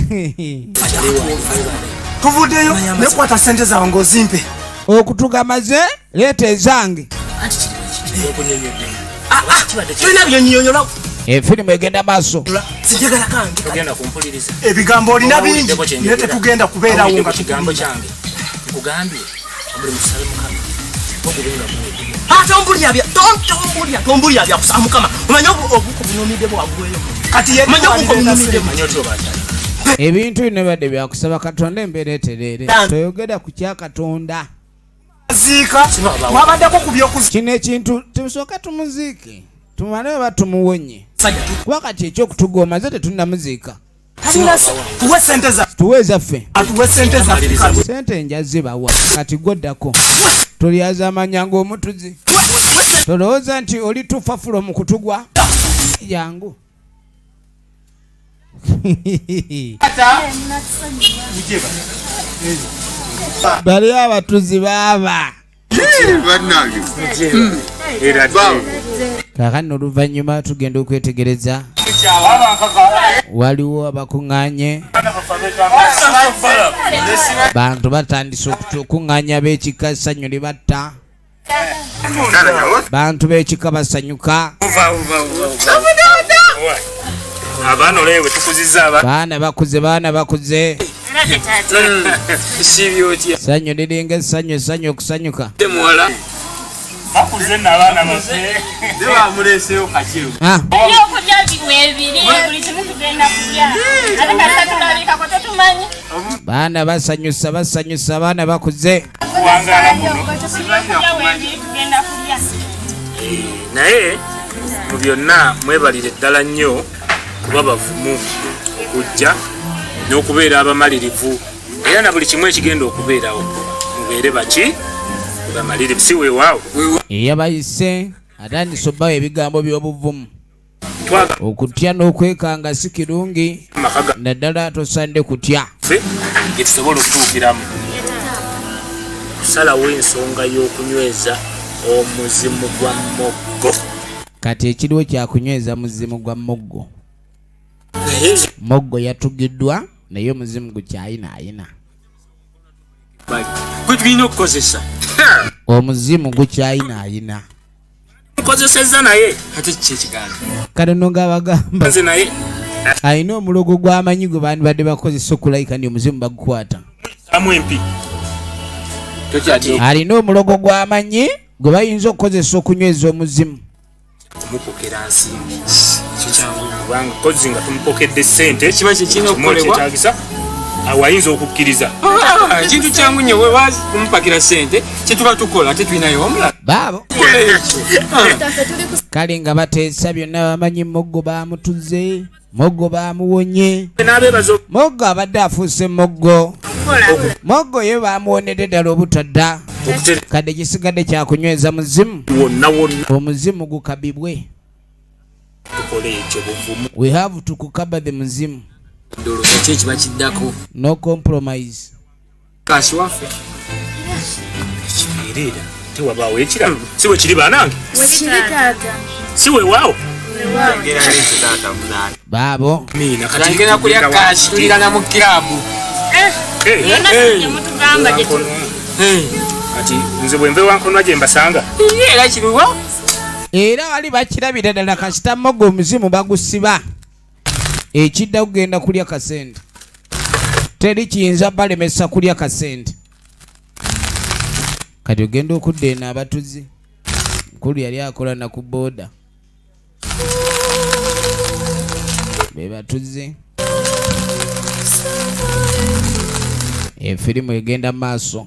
tuvudeyo nekwata sente zawe ngozimpe okutuga maze leta ezange efirimu egenda maaso sijagala kange tugenda kumpuliriza ebigambo olina bingi nete tugenda kubeerawo nga kigambo kyange nkugambye omuli musale mukama ogubenga tombulya bya kusaba mukama omanya obuko bunyumidde bwagweyo kati ye omanya obuko bunyumidde ebintu bino badde byakusaba Katonda embeera etereere toyogera ku kya Katonda ziika mwabaddeko ku by'okuzika kino ekintu tusooka tumuziike tumale oba tumuwonye kuba kati ekyokutugoma ze tetunnamuziika tuwe sente za tuwe ezaffe atuwe sente za sente njazibawa kati gwoddako tulyaza amanya ng'omutuzi tolowooza nti oli tufafulo mu kutugwa jangu bali abatuzi baaba kakano oluvannyuma tugenda okwetegereza waliwo abakuŋŋaanye bantu batandise okukuŋŋaanya b'ekika ssanyu libatta bantu b'ekika basanyuka abaana olewe tukuziza baana bakuze ssanyu liringa essanyu okusanyuka bakuze n'abaana baze bamuleeseyo kakiru ebyokulya biwebiri buli kimu tugenda kulya ate kasa tulabikako tetumanyi baana basanyusa baana bakuze kuwangala muno tugenda kulya naye mu byonna mwebalire ddala nnyo kuba bavumu okujja n'okubeera abamalirivu era na buli kimu ekigenda okubeerawo mubeere baki bamalirivu si weewaawo eyabayise atandise obbawo ebigambo by'obuvumu okutya n'okwekanga si kirungi naddala tosande kutya gye tusobola okutuukiramu kusalawo ensonga y'okunyweza omuzimu gwa moggo kati ekiriwo kyakunyweza muzimu gwa moggo moggo yatugiddwa naye omuzimu gukyayinaayina gwe tulina okukozesa omuzimu gukyayinaayina nkozesezza naye ate kyekigambo kale no ng'abagamba nze naye alina omulogo gw'amanyi gwe bandibadde bakozesa okulayika ndi omuzimu bagukwata amu empi alina omulogo gw'amanyi gwe bayinza okukozesa okunyweza omuzimu kumupokera nsimbi ekyo kyangu kubanga kozi nga tumupokedde ssente kiba kyekirina okukolebwa kyetagisa awayinza okukkiriza ekintu kyangu nnyo wewazi kumupakira ssente kyetuba tukola ate tulinayo omulala baabo kale nga bateesa byonna bamanyi moggo baamutuze moggo baamuwonye n'abeebaza moggo abadde afuuse moggo ye baamuwonedde ddala obutadda kadde gisigadde kyakunyweza muzimu wonna wonna omuzimu gukabibwe tukole ekyo buvumu we have to kukaba the muzimu ndowooza ki ekiba kiddako no compromise kasi waffe ekibeerera tewabaawo ekiralo si we kiri baanange si weewaawo baabo miina tugenda kulya kasi tulirana mu kiraabu yonna gyemutugamba kati nze bwe nve wankonwa gye mbasanga era kiriwo era wali bakirabira ddala kasita moggo omuzimu bagusiba ekidda kugenda kulya kasente teri kiyinza balemesa kulya kasente kati ogenda okudda eno abatuzi nkulu yali akola na ku booda be batuzi efirimu egenda maaso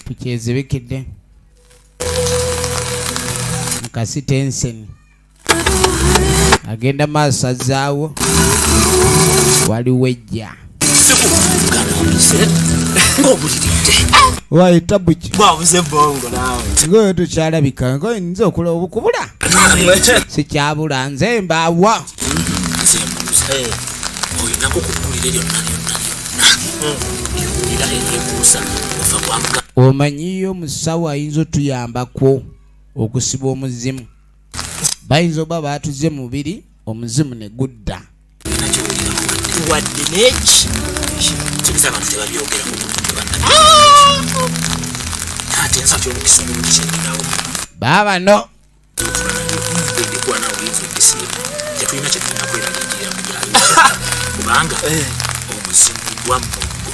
tukyezibikidde mukasi tenseni agenda maaso azaawo waliwo ejja wayita buki bwabuze bongo naawe ngoyo tukyalabika ngoyo nze okula obukubula sikyabula nze mbaawa olinako kukulira lyonna lyonna eryebuusa ofa bwamuga omanyiyo omusawo ayinza otuyambako okusiba omuzimu bayinza oba baatuze mubiri omuzimu ne gudda wadde neki kibisa abantu tebabyogerako ate nsa kyomukisa mulungi kyendinawo baabano endikuwa nawe oyinza okisiima tetulina kyetulina kweraliikirira mu byayo kubanga omuzimu gwa moggo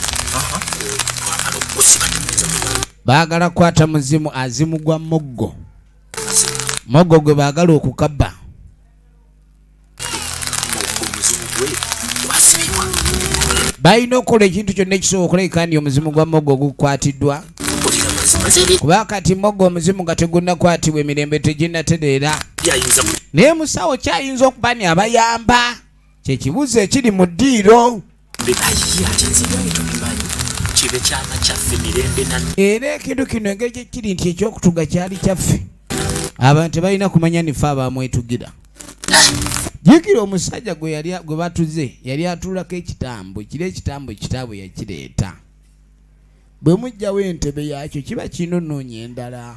baagala kwata muzimu azimu gwa moggo. Moggo gwe baagala okukabba. Balina okukola ekintu kyonna ekisobola okulabika omuzimu gwa moggo gukwatiddwa. Kuba kati moggo omuzimu nga tegunnakwatibwa emirembe teginnatereera. Naye musawo kyayinza okuba abayamba. Kyekibuuzo ekiri mu ddiiro. Era ekintu kino engeri gyekiri nti ekyokutuga kyali kyaffe. Abantu balina kumanya nife abamwetugira. Jjukira omusajja gwe batuze yali atuulako ekitambo. Kiri ekitambo ekitaabwe yakireeta. Bwe mujjawo entebe yakyo kiba kinonoonya endala.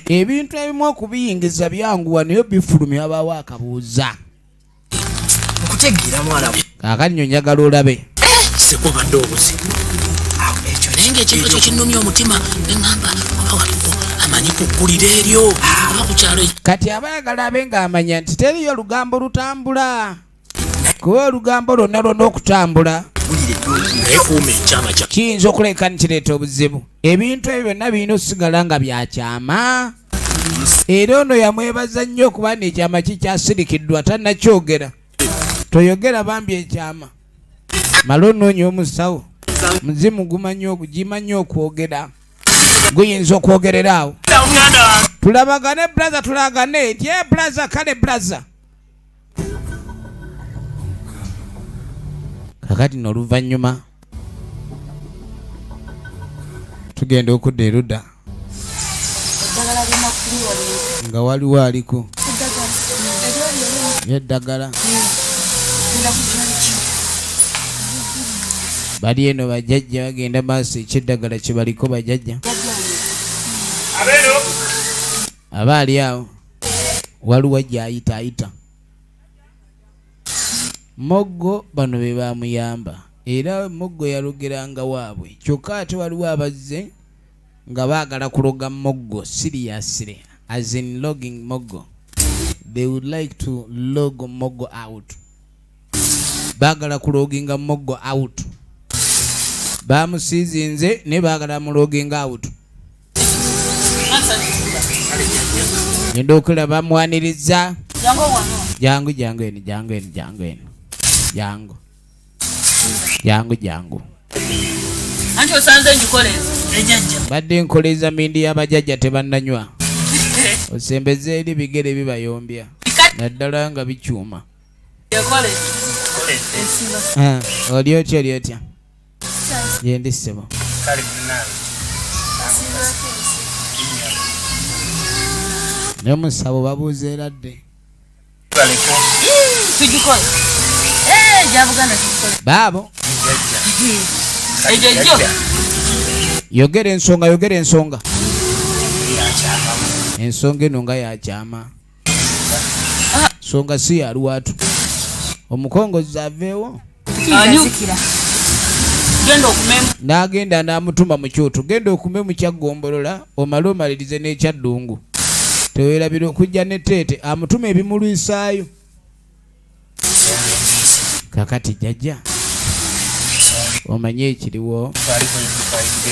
Ebintu ebimu okubiyingiza byanguwa naye bifulumya abaawo akabuuza. Okutegeera mwala. Kaakati nyo njagala olabe. Sekubadde obuzibu. Ekyo naye ng'ekintu ekyo kinnumya omutima eŋŋamba oba waliwo amanyi kuggulira eryo oba ku kyalo. Kati abayagala abe ng'amanya nti teriyo lugambo lutambula. Kuba olugambo lwonna lwonna okutambula kiyinza okuleka nikireeta obuzibu. Ebintu ebyo byonna birina okusigala nga byakyama. Era ono yamwebaza nnyo okuba n'ekyama kikyasirikiddwa tannakyogera. Toyogera bambi ekyama. Mala onoonya omusawo. Muzimu gimanyi okwogera. Guyinza okwogerera awo. Tulabagane braza tulagane nti braza kale braza. Kakati n'oluvannyuma tugenda okudda erudda nga waliwo aliko eddagala. Bali eno bajjajja bagenda maaso ekyeddagala kye baliko bajjajja. Aba ali awo waliwo gy'ayitaayita. Moggo bano be bamuyamba. Era Moggo yalogeranga waabwe. Kyokka ate waliwo abazze nga baagala kuloga Moggo seriously. As in logging Moggo. They would like to log Moggo out. Baagala kuloginga Moggo out. Bamusiizinze ne baagala muloginga out. Ngenda okulaba bamwaniriza. Jangu Anti osanze njikoleza ejjajja. Badde nkoleza mindi y'abajjajja tebannanywa. Osembeze eri bigere bibayombya. Naddala nga bikyuma. Oli otya. Yendi ssebo. N'omusabo babuuza eradde. Tujikole. Jabuganda tujikole. Baabo. Ejjajjo. Yogera ensonga. Ensonga eno nga yakyama. Songa si ya lwatu. Omukongozi aveewo. Genda okumemu. N'agenda n'amutuma mu kyoto. Genda okumemu kyagombolola omale omalirize n'ekyaddungu. Teweerabira okujja ne teete amutuma ebimulwisaayo. Kakati jjajja omanye ekiriwo.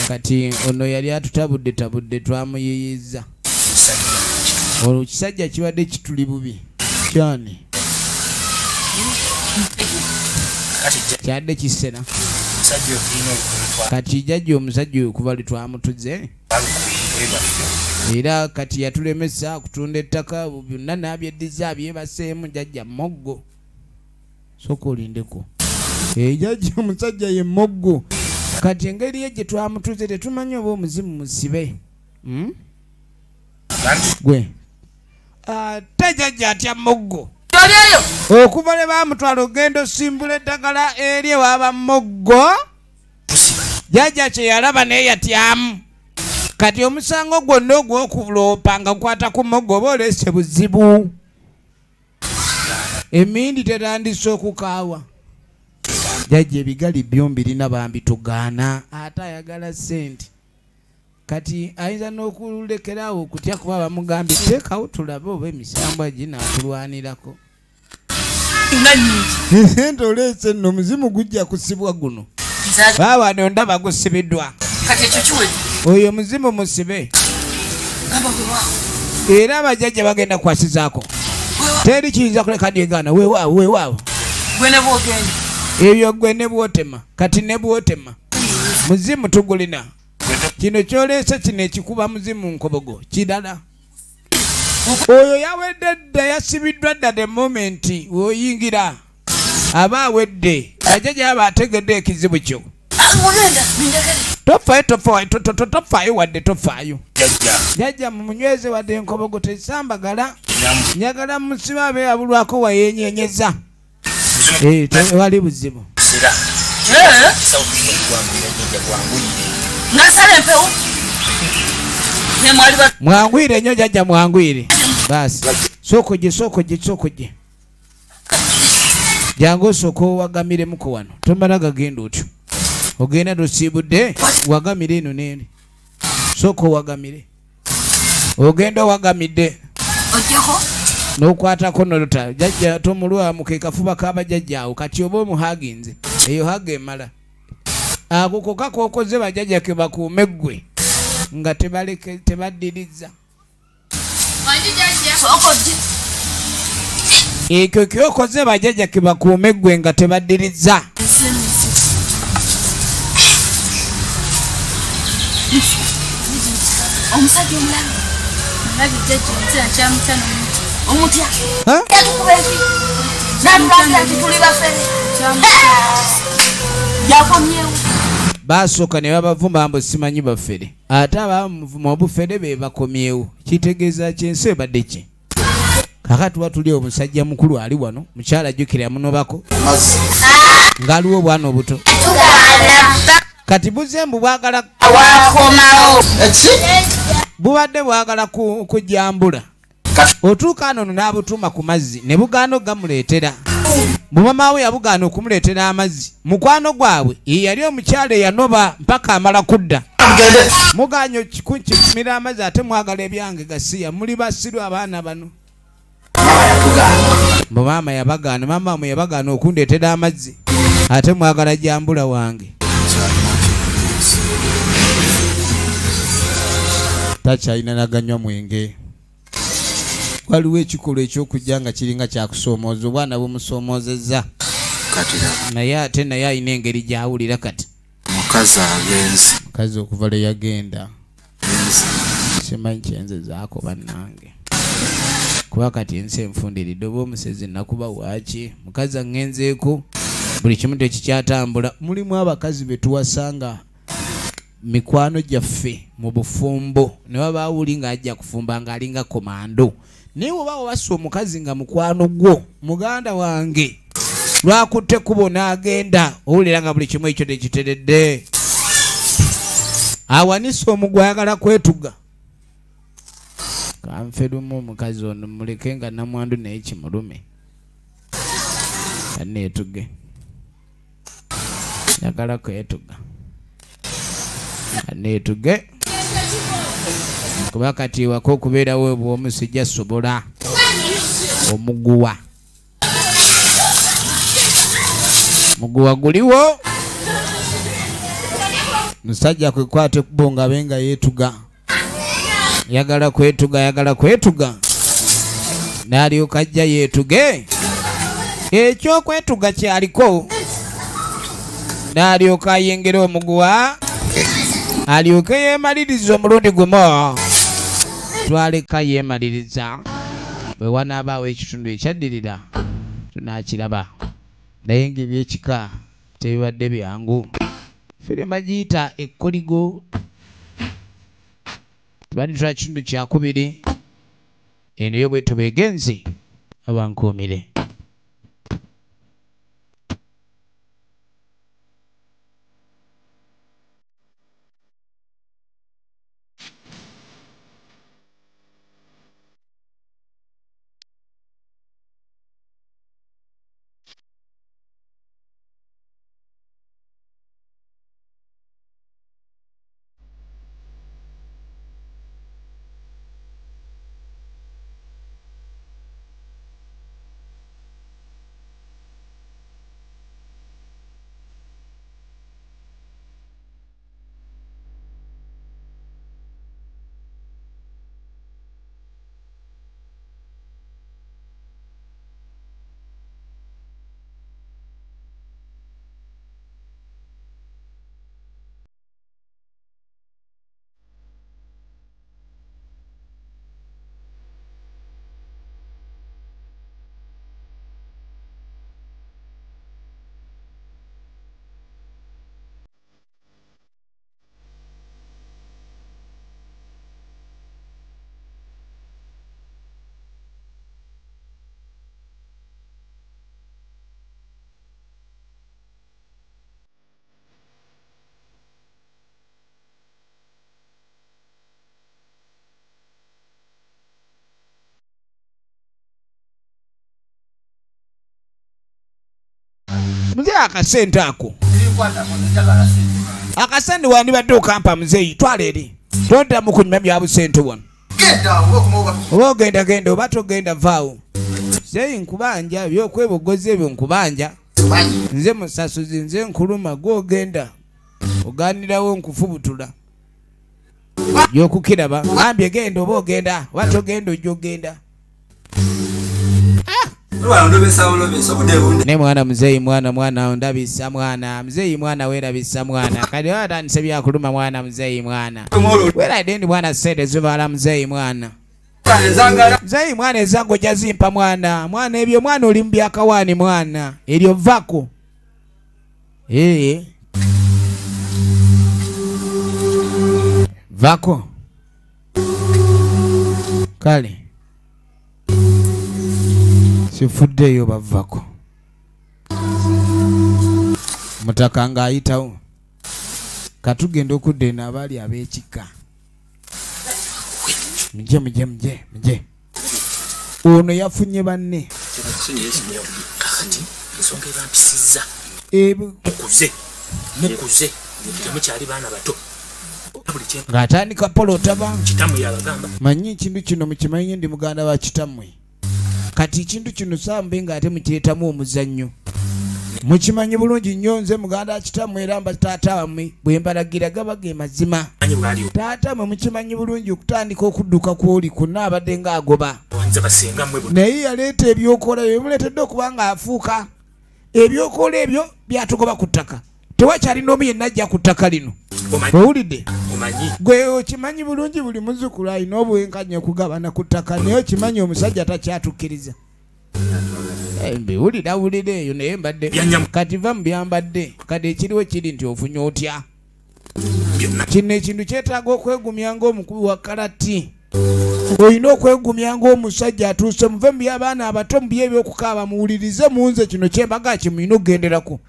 Kati ono yali atutabudde twamuyiyiza. Olwo kisajja kibadde kituli bubi. Kyani kyadde kisena. Kati jjajja omusajja oyo kuba litwamutuze. Era kati yatulemesa kutunda ettaka byonna n'abyeddiza abyebaseemu jjajja Moggo. Soka olindeko. Jjajja omusajja ye Moggo. Kati engeri ye gye twamutuze tetumanyi oba omuzimu musibe. Gwe ate jjajja atya Moggo. Okuva le bamutwala ogenda osimbula eddagala eri ewaaba Moggo. Jjajja kye yalaba naye yatyamu. Kati omusango gwonna ogw'okuloopa nga gukwata ku Moggo oba oleese buzibu. Emindi tetandise okukaawa. Jjajja ebigali byombi birina bambitugaana ate ayagala ssente. Kati ayinza n'okulekerawo okutya kuba bamugambye teekawo tulabe oba emisambwa ginaatulwanirako. Ssente oleese nno omuzimu gujja kusibwa guno. Bawa ndaba gusibidwa. Kati ekyo kiwe. Oyo muzimu musibe. Gamba wewa. Era abajjajja bagenda kwasizaako. Teri kiyinza kuleka ndyegana weewaawo. Gwe ne bwogenda. Ebyo gwe ne bwotema. Kati ne bwotema. Muzimu tugulina. Kino kyoleese kino ekikuba muzimu nkobogo. Kidala. Oyo yawedde dda yasibiddwa dda the moment oyingira. Aba awedde. Bajjajja aba ategedde ekizibu kyo. Mugenda mindagale. Tofaayo wadde tofaayo. Jajja mumunyweze wadde enkobogo tesambagala. Njagala musiba abe abulwako wayenyenyeza. Wali buzibu. Ngasale mpewo. Mwangwire nnyo jajja mwangwire. Basi. Sokojje. Jangu osooka owagamiremu wano. Tomala gagenda otyo. Ogenda dosiibudde wagamire eno n'eri. Sooka owagamire. Ogenda owagamidde. Ojjako. N'okwatako nolota. Jajja tomulwamu ke kafuba k'abajjajjaawo kati oba omuhaginze. Eyo haga emala. Ako kokka k'okoze bajjajja ke bakuume ggwe. Nga tebaddiriza. Sokojje. Ekyo kyokoze bajjajja ke bakuume ggwe nga tebaddiriza. Omusajja omulabi. Omulabi jjajja nzira kyamutano. Omutya. Yatukuba enfi. N'atulabira nti tuli bafere. Yakomyewo. Basooka ne babavuma mbu simanyi bafere. Ate abamuvuma obufere be bakomyewo. Kitegeeza ky'ensi ebadde ki? Kakati watuli omusajja mukulu ali wano. Mukyala ajjukira yamunobako. Ngaliwo obwana obuto. Kati buzembu bwagala Wakomawo. bubadde bwagala kujambula. Otuuka ano n'abutuma ku mazzi ne bugaano gamuleetera. Mumama we yabugaana okumuleetera amazzi. Mukwano gwabwe yali omukyala eyanoba mpaka amala kudda. Muganyo kikimira amazzi ate mwagala ebyange gasiya. Muli basirwa abaana bano. Mama yabagaana, mama mwe yabagaana okundeetera amazzi. Ate mwagala jambula wange. Takyalina naganywa mwenge. Waliwo ekikolwa ekyokujja nga kiringa kyakusoomooza obwana bumusoomozezza. Naye ate naye alina engeri gyawulira kati. Mukazi okuva lwe yagenda. Simanyi kyenzezaako bannange. Kuba kati ensi enfundiridde oba omusezi nakuba waaki. Mukazi aŋŋenzeeko buli kimu tekikyatambula. Mulimu abakazi be tuwasanga mikwano gyaffe mu bufumbo ne babaawuli ng'ajja kufumba ng'alinga komando. Naye oba wabassa omukazi nga mukwano gwo muganda wange lwakutte kubo n'agenda owulira nga buli kimu ekyo tekiteredde. Awanisa omugwa ayagala kwetuga. Kanfe lumu omukazi ono muleke nga namwandu naye kimulume. Kaneetuge. Yagala kwetuga. Kaneetuge. Kuba kati wako okubeerawo bw'omu sijja sobola omuguwa. Muguwa guliwo. Musajja kwekwate ekkubo nga abe nga yeetuga. Yagala kwetuga. N'alyoka ajja yeetuge. Ekyokwetuga kyaliko. N'alyoka ayengera omuguwa. Alyoke yeemaliriza omulundi gumu. Twaleka yeemaliriza. Bwe wanaabaawo ekitundu ekyaddirira tunaakiraba. Naye ng'ebyekika tebibadde byangu. Fere bagiyita ekkoligo. Tubadde tula kitundu kyakubiri. Eno yo bwe tubeegenze abankuumire. akasente ako akasente wandibadde okampa muzeeyi twala eri tondamu kunyuma bya busente wano oba genda oba togenda vaawo zeeyi nkubanja byokwebogoza ebyo nkubanja nze musasuzi nze nkuluma gwogenda oganirawo nkufubutula yokukiraba ambye genda oba ogenda oba togenda ojja ogenda ne mwana muzeeyi mwana ndabisa mwana muzeeyi mwana weerabisa mwana kati atandise byakuluma mwana muzeeyi mwana weeradde ndi mwana sente zibaala muzeeyi mwana muzeeyi mwana ezango ojja zimpa mwana ebyo mwana oli mu byakawaani mwana eryo vako vako kale sifuddeyo bavako mutaka ng'ayitawo katugenda okudda eno abaali ab'ekika muje ono yafunye banne ng'atandika polotaba manyi ekintu kino mukimanyi ndi muganda wa kitammwe kati ekintu kino sambe ng'ate mukyetamu omuzannyo mukimanyi bulungi nnyo nze muganda wa kitammwe era mba taata wammwe bwe mbalagira gaba ge mazima taata mwe mukimanyi bulungi okutandika okudduka kw'oli kunna abadde ng'agoba naye yaleeta ebyokola bye bimuleetedde okuba ng'afuuka ebyokola ebyo byatugoba ku ttaka tewakyali n'omu yenna ajja ku ttaka lino owulidde gwe okimanyi bulungi buli muzzukulu alina obwenkanya okugabana ku ttaka naye okimanyi omusajja takyatukkiriza mbiwulira eyo naye mbadde kati va mu byambadde kati ekiriwo kiri nti ofunye otya kino ekintu kyetaaga okwegumya ng'omukubi wa kalati olina okwegumya ng'omusajja atuuse muve mu by'abaana abato mu by'ebyokukaaba muwulirize munze kino kyembaga kimulina okugenderako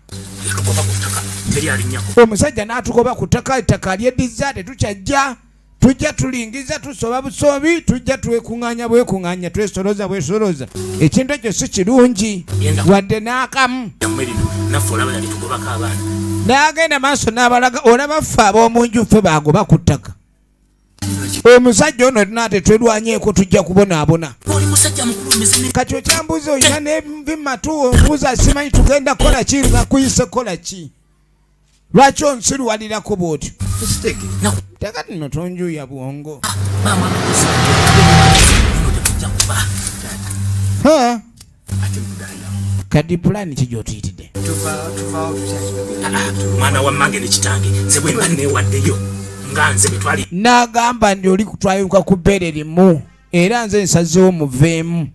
omusajja n'atugoba ku ttaka lyeddiza tetukyajja tujja tulingiza tusoba busobi tujja twekuŋŋaanya bwekuŋŋaanya twesoloza bwesoloza ekintu ekyo si kirungi wadde n'akamu n'agenda maaso n'abalaga olaba ffe ab'omunju ffe bagoba ku ttaka omusajja ono naate twerwanyeeko tujja kubonaabona kati okyambuuza olina n'envi matu ombuuza simanyi tugenda kola ki nakuyise kola ki lwaki onsiruwalirako bwotyo tekati no tonjuya bwongo kati pulani ki gyotuyitidde mwana wa mange ne kitange nze bwe mba neewaddeyo nga nze betwali n'agamba ndi oli kutwayuka ku bbeere limu era nze nsazeewo muveemu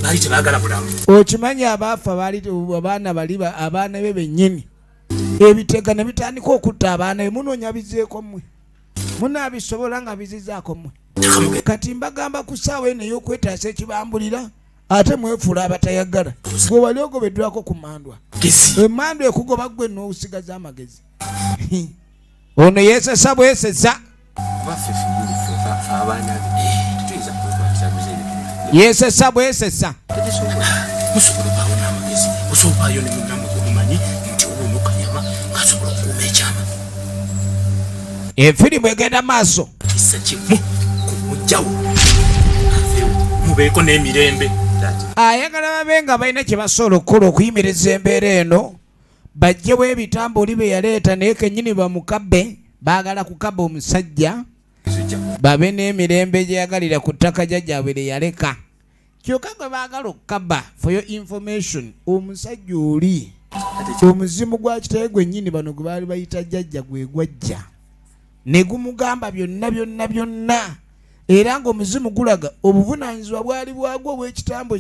baali tebaagala bulamu okimanyi abaafa baali abaana be bennyini ebitega ne bitandika okutta abaana be munoonya bizeeko mmwe munaabisobola nga bizizaako mmwe kati mbagamba ku ssaawa eno ey'okwetaasa ekibambulira ate mwefuula abatayagala gwe wali ogobeddwako ku mandwa emandwa ekugoba ggwe n'obusigaza amagezi ono yeesesa bwesesa yeesesa bwesesa musobolabawo n'amagezi osobaayo ne munnamu omumanyi nti obuno kanyama kasobola okuuma ekyama efirimu egenda maaso kisa kimu kumugjawo mubeeko n'emirembe ayagala babe nga balina kye basobola okukola okuyimiriza embeera eno bajjewo ebitambuli bye yaleeta naye kennyini bamukabbe baagala kukabba omusajja babe n'emirembe gye yagalira ku ttaka jjajjaabwe lye yaleka kyokka gwe baagala okukabba for your information omusajja oli omuzimu gwa kitaye gwennyini bano gwe baali bayita jjajja gwe gwajja ne gumugamba byonna era ng'omuzimu gulaga obuvunaanyizibwa bwali bwagwo obw'ekitambo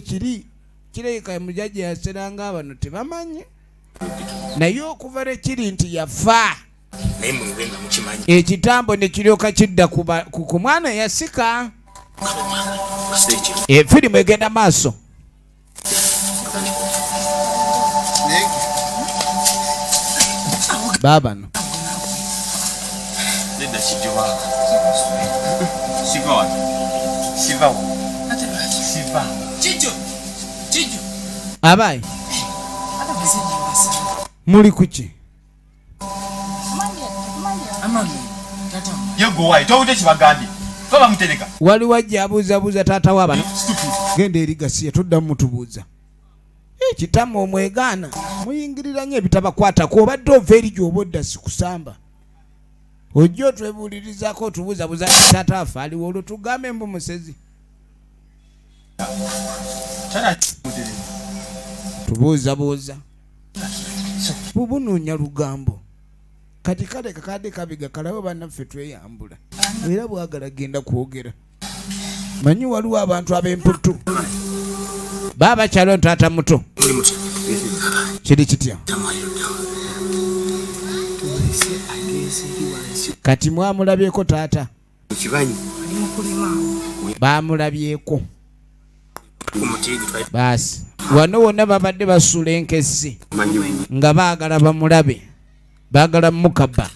kirabika mujjajja yaseranga abano tebamanyi naye okuva ne kiri nti yafa ekitambo ne kiryoka kidda ku mwana yasika efirimu egenda maaso baabano abayi Muli kuki? Yego wai towute kibagambye. Baba mutereka. Wali wajja abuuza taata wa bano. Genda eri Gasiya tuddamu mutubuuza. Kitamu omwegaana muyingirira nnyo ebitabakwatako obadde ova eri gy'obodda sikusamba. Ojja otwebuulirizaako otubuuzabuuza taata afe aliwo olwo tugambe mbu musezi. Tubuuzabuuza. Bubunoonya lugambo. Kati kale kakadde kabiga kalabe bannaffe tweyambula. Era bwagala genda kwogera. Manyi waliwo abantu ab'emputu. Baba kyalo taata muto. Kiri kitya? Kati mwamulabyeko taata. Kibanyi. Bamulabyeko. Basi. Wano wonna babadde basula enkesi. Nga baagala bamulabe. Baagala mukaba.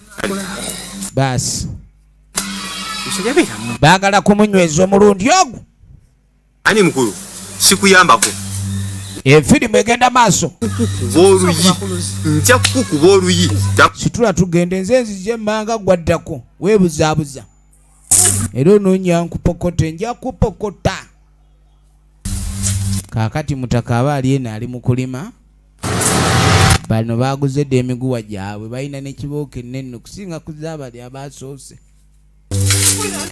Basi. Baagala kumunyweza omulundi ogwo. Ani mukulu. Sikuyambako. Firimu egenda maaso. Oluyi. Nja kukuba oluyi. Situla tugende nze nzije emmanga gwaddako. Weebuzaabuza. Era onoonya nkupokota nja kupokota. Kaakati mutaka aba ali eno ali mu kulima. Bano baaguzedde emiguwa gyabwe balina n'ekibooka ennene okusinga ku zaabali abaasoose.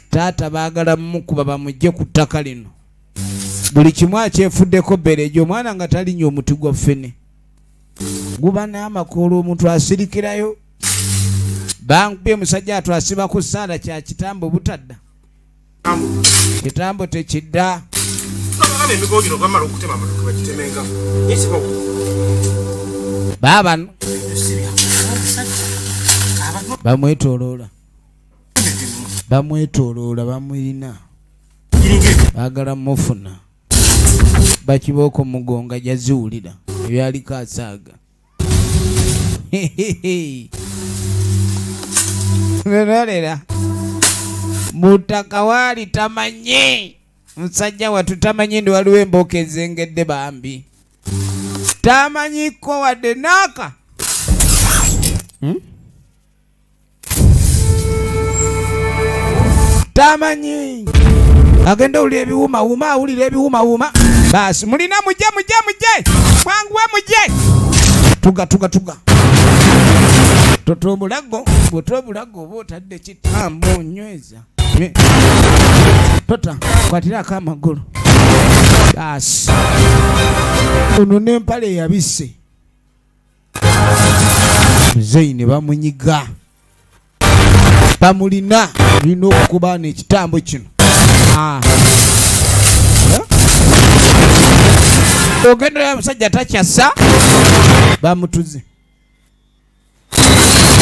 Taata baagala mukuba bamugye ku ttaka lino. Buli kimu akyefuddeko bberejo omwana nga talinnye omuti gwa ffene. Guba n'amakoola omuntu asirikirayo. Bankubye musajja atwasiba ku ssaala kya kitambo butadda. Kitambo tekidda. Baba bamwetooloola. Bamwetooloola bamulina. Baagala mufuna. Bakibooko mugonga jaziwulira. Ebyaliko asaaga. Nolera. Mutaka waali tamanye. Musajja watu tamanyi ndi waliwo embooka ezengedde bambi. Tamanyiko wadde naaka. Tamanyi. Agenda uli ebiwuma awulira ebiwuma. Basi mulina mujje. Mwanguwe mujje. Tuga. Toto bulago oba otadde kitambo onyweza. Tota kwatirako amagulu. Basi. Ono n'empale yabisse. Zaine bamunyiga. Bamulina lina okukuba n'ekitambo kino. Ogenda musajja takyasa. Bamutuze.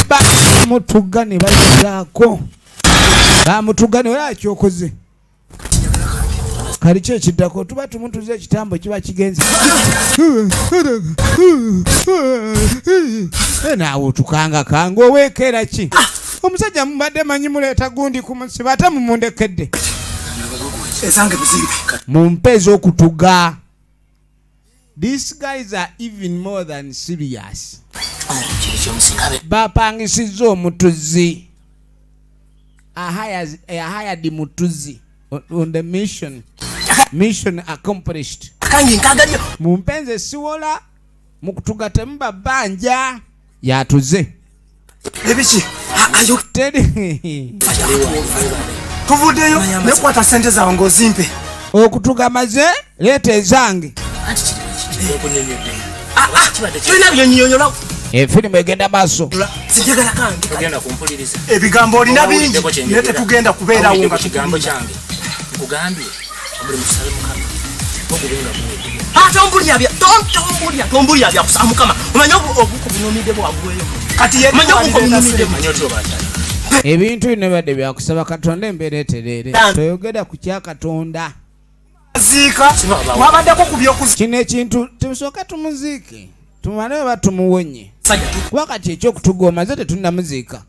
Bamutuga ne bayizaako. Bamutuga ne wala kyokoze. Kali kyekiddako tuba tumutuze ekitambo kiba kigenze. Naawe otukanga oweekera ki? Omusajja mubadde manyi muleeta gundi ku musiba ate mumundekedde. Esange buzimbe. Mumpe ez'okutuga. These guys are even more than serious. Bapangisizza omutuzi. I hired mutuzi on the mission. Mission accomplished. Mumpenze siwola mukutuga temuba banja yatuze. Ebiki? Ayo tedi. Tuvudeyo nekwata sente zawe ngozimpe. Okutuga maze leta ezange. Tulina byonyonyola. Firimu egenda maaso. Sijagala kange. Tugenda kumpuliriza. Ebigambo olina bingi. Nete tugenda kubeerawo nga kigambo kyange. Nkugambye omuli musabe mukama. Okubenga muwe. Tombulya bya kusa mukama. Omanya obukubunyumide bwabweyo. Kati ye manya obukubunyumide manyoto bakyali. Ebintu bino badde byakusaba Katonda embeera etereere. Toyogera ku kya Katonda. Zika wabaddeko ku by'okuzika. Kino ekintu tusooka tumuziike. Tumale batumuwonye. Wakati ekyokutugooma ze tetunnamuziika.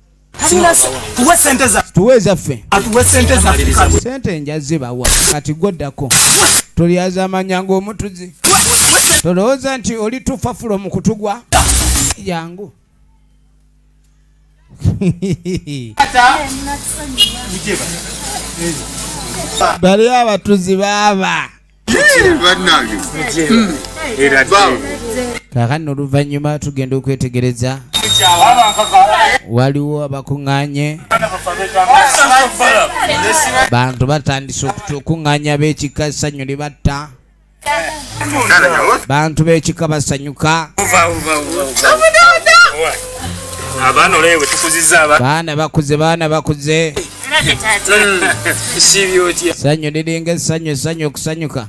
Tuwe sente za. Tuwe zaffe. Atuwe sente za. Sente njazibawa. Kati gwoddako. Tolyaza amanya ng'omutuzi. Tolowooza nti oli tufa fulo mu kutugwa. jangu bali abatuzi baba kakano oluvannyuma tugenda okwetegereza waliwo abakuŋŋaanye bantu batandise okukuŋŋaanya b'ekika essanyu libatta bantu b'ekika basanyuka abaana olewe tukuziza baana bakuze essanyu liringa essanyu okusanyuka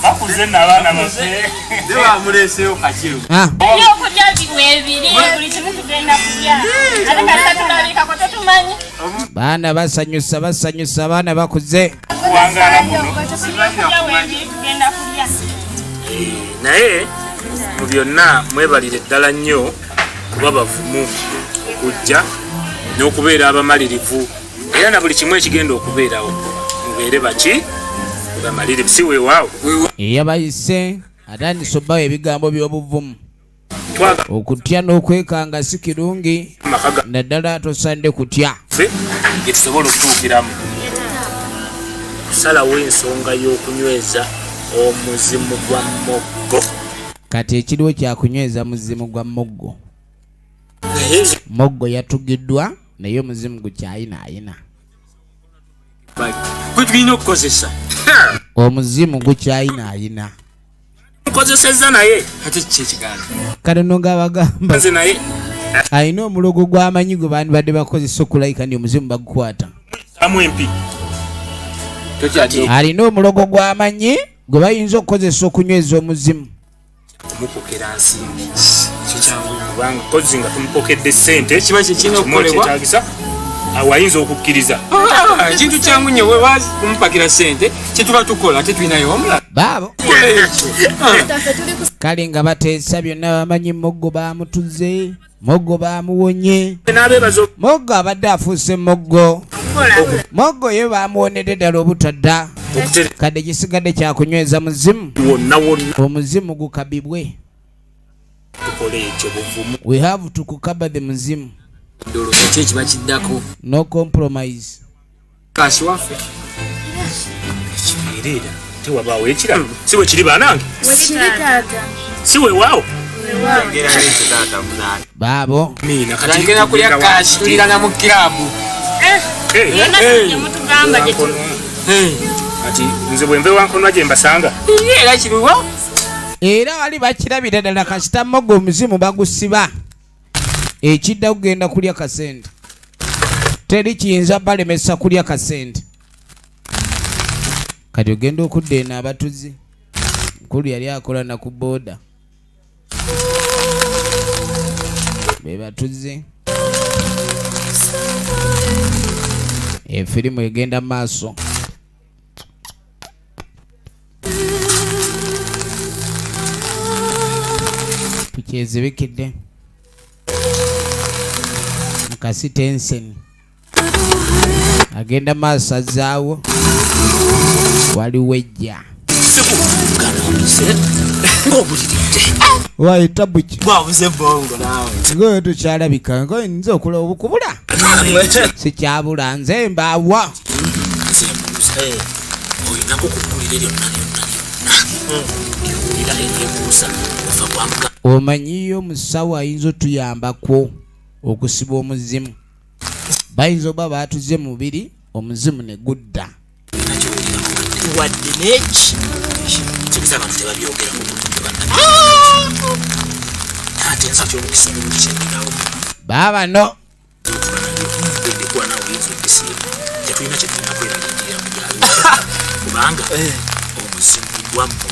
bakuze n'abaana baffe bamuleeseyo kakiru ebyokulya biwa ebiri buli kimu tugenda kulya ate kasa tulabikako tetumanyi baana basanyusa baana bakuze kuwangaala muno ebyokulya webiri tugenda kulya naye mu byonna mwebalire ddala nnyo kuba bavumu okujja n'okubeera abamalirivu era na buli kimu ekigenda okubeerawo mubeere baki bamalirivu si weewaawo eyabayise atandise obbawo ebigambo by'obuvumu okutya n'okwekanga si kirungi naddala tosande kutya gye tusobola okutuukiramu kusalawo ensonga y'okunyweza omuzimu gwa moggo kati ekiriwo kyakunyweza muzimu gwa moggo moggo yatugiddwa naye omuzimu gukyayinaayina gwe tulina okukozesa omuzimu gukyayinaayina tukozesezza naye ate kiki ekigaana kale nongabagamba nze naye alina omulogo gw'amanyi gwe bandibadde bakozesa okulayika ndi omuzimu bagukwata amu empi alina omulogo gw'amanyi gwe bayinza okukozesa okunyweza omuzimu kumupokera nsimbi kikyangu kubanga kozi nga tumupokedde ssente kiba kyekirina okukolebwa kyetagisa awayinza okukkiriza ekintu kyangu nnyo wewazi kumupakira ssente kyetuba tukola ate tulinayo omulala baabo kale nga bateesa byonna bamanyi moggo bamutuze moggo bamuwonye moggo abadde afuuse moggo ye bamuwonedde ddala obutadda kadde gisigadde kyakunyweza muzimu wonna wonna omuzimu gukabibwe tukole ekyo buvumu we have to kukaba the muzimu ndowooza ki ekiba kiddako no compromise kasi waffe ekibeerera tewabaawo ekiralu si bwe kiri baanange si weewaawo baabo miina tugenda kulya kasi tulirana mu kirabu yonna gye mutugamba gye kati nze bwe mbeewa nkonwa gye mbasanga era kiriwo era wali bakirabira ddala kasita moggo omuzimu bagusiba ekidda kugenda kulya kasente teri kiyinza balemesa kulya kasente kati ogenda okudda eno abatuzi nkulu yali akola na ku booda be batuzi efirimu egenda maaso tukyezibikidde mukasi tenseni agenda maaso azaawo waliwo ejja waita buki bwabuze bongo nawe ngoyo tukyalabika ngoyo nze okula obukubula sikyabula nze mbaawa olinako kukulira lyonna lyonna eryekuusa ofa bwamuga omanyiyo omusawo ayinza otuyambako okusiba omuzimu bayinza oba batuze mubiri omuzimu ne gudda wadde neki nzikiriza abantu tebabyogerako ate nsa kyomukisa bulungi kyendinawo baabano endikuwa nawe oyinza okisiima tetulina kyetulina kweraliikirira mu byalo kubanga omuzimu gwa muggo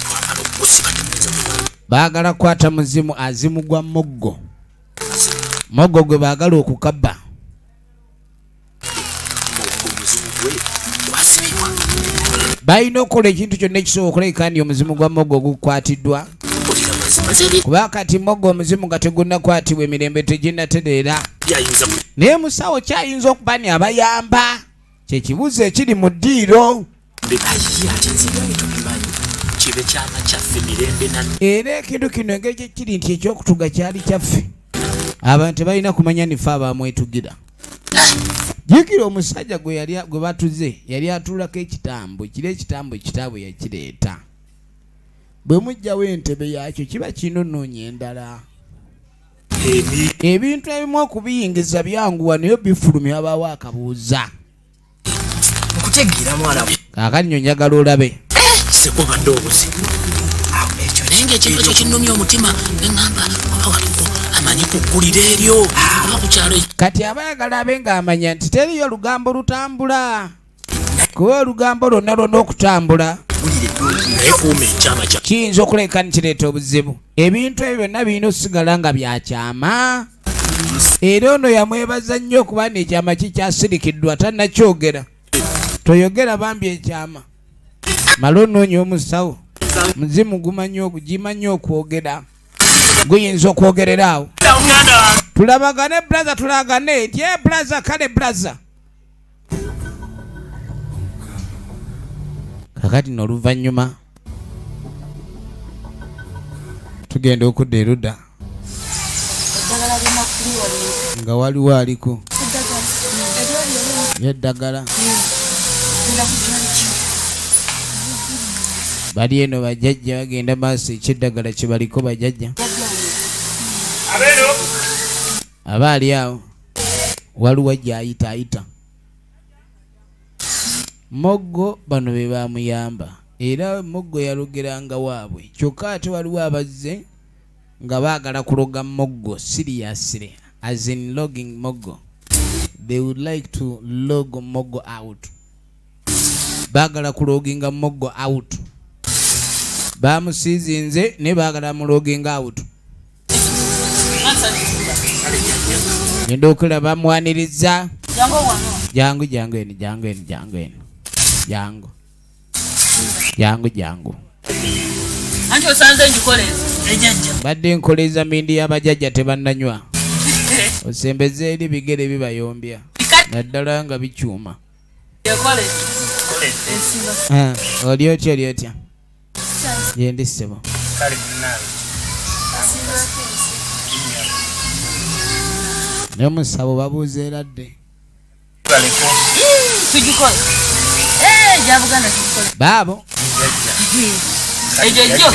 twamala okugusiba temuza baagala kwata muzimu azimu gwa moggo moggo gwe baagala okukaba omuzimu gwe gwasibibwa balina okukola ekintu kyonna ekisobola okulabika nti omuzimu gwa moggo gukwatiddwa kuba kati moggo omuzimu nga tegunnakwatibwa emirembe teginnatereera naye musawo kyayinza okuba ni abayamba kyekibuuzo ekiri mu ddiiro kibe kyama kyaffe mirembe na era ekintu kino engeri kiri nti ekyokutuga kyali kyaffe abantu balina kumanya nife abamwetugira jjukira omusajja gwe batuze yali atuulako ekitambo kiri ekitambo ekitaabwe yakireeta bwe mujjawo entebe yakyo kiba kinonoonya endala ebintu ebimu okubiyingiza byanguwa naye bifulumya abaawo akabuuza okutegeera mwana kaakati nyo njagala olabe sekubadde obuzibu ekyo naye ngaekintu ekyo kinnumya omutima neŋŋamba oba waliko amanyi kuggulira eryo oba ku kyalo kati abayagala abe ng'amanya nti teriyo lugambo lutambula kuba olugambo lwonna lwonna okutambula naye kuuma ekyama kya kiyinza okuleka nikireeta obuzibu ebintu ebyo byonna birina okusigala nga byakyama era ono yamwebaza nnyo okuba n'ekyama kikyasirikiddwa tannakyogera toyogera bambi ekyama mala onoonya omusawo muzimu gimanyi okwogera guyinza okwogerera awo tulabagane braza tulagane nti braza kale braza kakati n'oluvannyuma tugenda okudda erudda nga waliwo aliko yeddagala bali eno bajjajja bagenda maaso ekyeddagala kye baliko bajjajja aba ali awo waliwo gyayitaayita Moggo bano be bamuyamba era Moggo yalogeranga waabwe kyokka ate waliwo abazze nga baagala kuloga Moggo seriously as in logging Moggo. They would like to log Moggo out. Baagala kuloginga Moggo out. Bamusizinze ne baagala muloginga out. Ngenda okulaba bamwaniriza jangu anti osanze njikoleza ejjajja badde nkoleza mindi y'abajjajja tebannanywa osembeze eri bigere bibayombya naddala nga bikyuma oli otya yendi ssebo n'omusabo babuuza eradde tujikola jabuganda tujikola baabo ejjajjo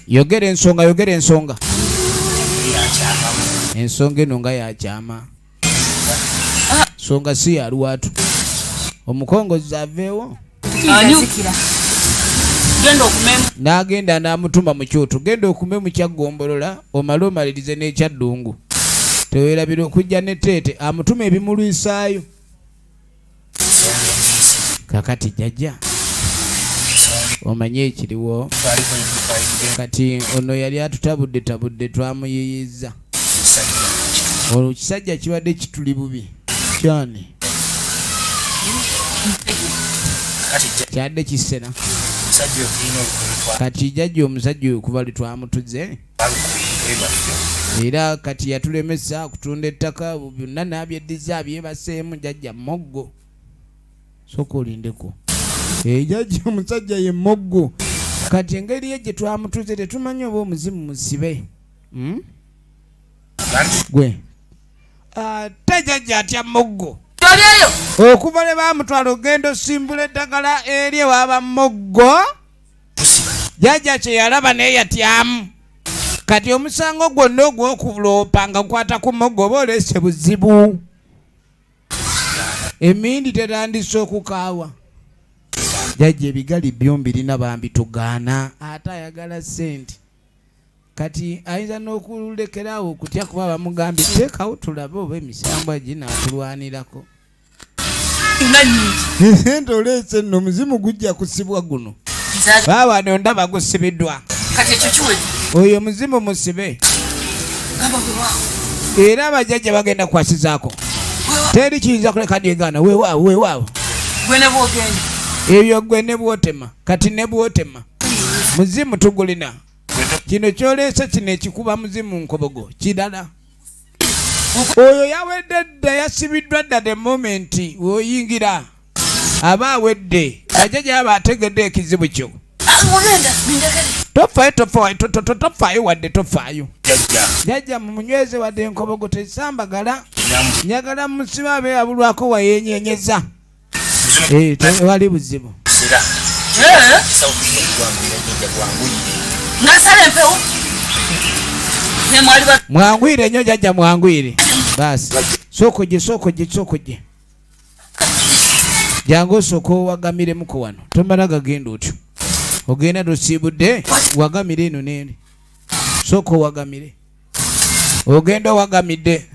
yogera ensonga ensonga eno nga yakyama nsonga si ya lwatu omukongozi aveewo n'agenda n'amutuma mu kyoto genda okumemu kyagombolola omale omalirize n'ekyaddungu teweerabira okujja ne teete amutuma ebimulwisaayo kakati jjajja omanye ekiriwo kati ono yali atutabudde twamuyiyiza olwo kisajja kibadde kituli bubi kyani kyadde kisena kati jjajja omusajja oyo kuba lwetwamutuze era kati yatulemesa kutunda ettaka byonna n'abyeddiza abyebaseemu jjajja Moggo soka olindeko jjajja omusajja ye Moggo kati engeri ye gye twamutuze tetumanyi oba omuzimu musibe gwe ate jjajja atya Moggo okuva lwe bamutwala ogenda osimbula eddagala eri ewaaba Moggo jjajja kye yalaba naye yatyamu kati omusango gwonna ogw'okuloopa nga gukwata ku Moggo oba oleese buzibu emindi tetandise okukaawa jjajja ebigali byombi birina bambitugaana ate ayagala ssente kati ayinza n'okulekerawo okutya kuba bamugambye teekawo tulabe oba emisambwa ginaatulwanirako ente oleese nno omuzimu gujja kusibwa guno baawano ndaba gusibiddwa oyo omuzimu musibe era abajjajja bagenda kwasizaako teri kiyinza kuleka nyegaana weewaawo ebyo gwe ne bwotema kati ne bwotema muzimu tugulina kino kyoleese kino ekikuba muzimu nkobogo kirala oyo yawedde dda yasibiddwa dda the moment woyingira aba awedde bajjajja aba ategedde ekizibu kyo tofayo wadde tofayo jajja mumunyweze wadde enkobogo tesambagala njagala musiba abe abulwako wayenyenyeza wali buzibu mwangwire nnyo jajja mwangwire basi sokojje jangu osooka owagamiremu wano tomala gagenda otyo ogenda tosiibudde wagamire eno neeri sooka owagamire ogenda owagamidde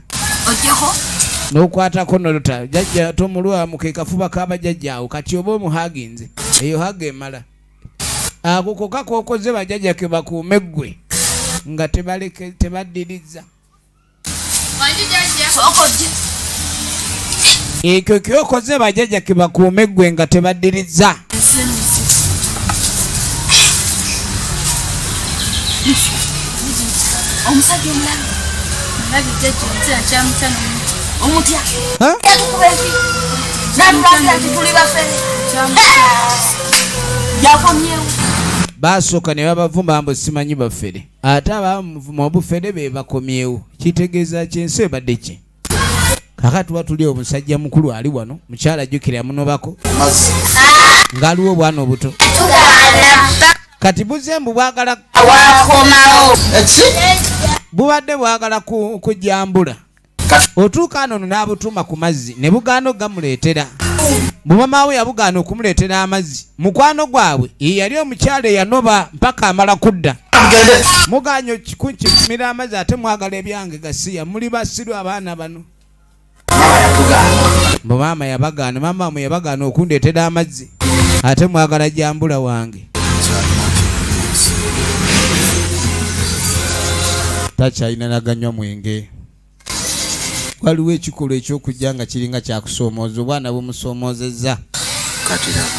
n'okwatako nolota jajja tomulwamu ke kafuba k'abajjajjaawo kati oba omuhaginze eyo haga emala ako koka kokoze bajjajja ke bakuume ggwe nga tebaddiriza ekyo kyokoze bajjajja ke bakuume ggwe nga tebaddiriza omusajja omulabi mulabi jjajja nzira kyamutano omutya yatukuba enfi natulagira nti tuli bafere yakomyewo basooka ne babavuma mbu simanyi bafere ate abamuvuma obufere be bakomyewo kitegeeza kyensi ebadde ki kakati watuli omusajja mukulu ali wano mukyala ajjukira yamunobako ng'aliwo obwana obuto kati buzembu bwagala wakomawo bubadde bwagala kujambula otuuka ano n'abutuma ku mazzi ne bugaano gamuleetera mumamaawe yabugaana okumuleetera amazzi mukwano gwabwe yali omukyala eyanoba mpaka amala kudda muganyo kukimira amazzi ate mwagala ebyange gasiya muli basirwa abaana bano maama yabagaana maama wamwe yabagaana okundeetera amazzi ate mwagala jambula wange takyalina naganywa mwenge waliwo ekikolwa ekyokujja nga kiringa kyakusoomooza obwana bumusoomozezza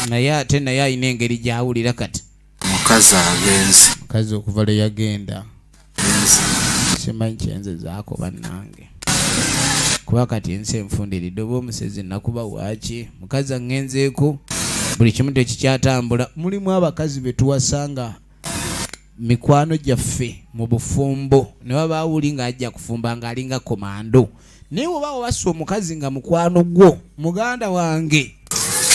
naye ate naye alina engeri gyawulira kati mukazi okuva lwe yagenda simanyi kyenzezaako bannange kuba kati ensi enfundiridde oba omusezi nakuba waaki mukazi aŋŋenzeeko buli kimu tekikyatambula mulimu abakazi betuwasanga mikwano gyaffe mu bufumbo ne wabawuli ng'ajja kufumba ng'alinga komando naye oba wabassa omukazi nga mukwano gwo muganda wange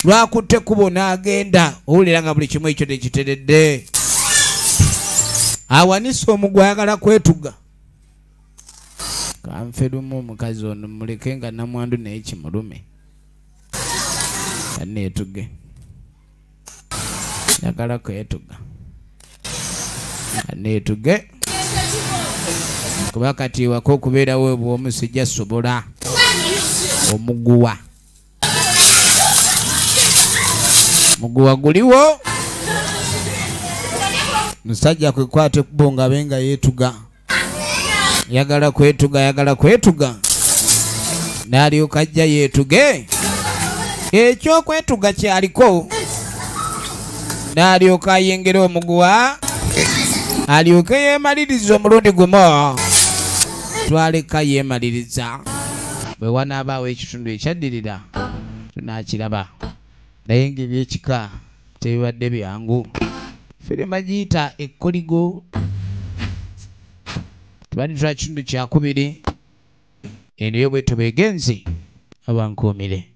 lwakutte kubo n'agenda owulira nga buli kimu ekyo tekiteredde awanisa omugwa ayagala kwetuga kanfe lumu omukazi ono muleke nga namwandu naye kimulume kaneetuge yagala kwetuga kaneetuge kuba kati wako okubeerawo bw'omu sijja sobola omuguwa muguwa guliwo musajja kwekwata ekkubo nga abe nga yeetuga yagala kwetuga n'alyoka ajja yeetuge ekyokwetuga kyaliko n'alyoka ayengera omuguwa alyoke yeemaliriza omulundi gumu twaleka yeemaliriza bwe wanaabaawo ekitundu ekyaddirira tunaakiraba naye ng'ebyekika tebibadde byangu fere magiyita ekkoligo tubadde twa kitundu kyakubiri eno yo bwe tubeegenzi abankuumire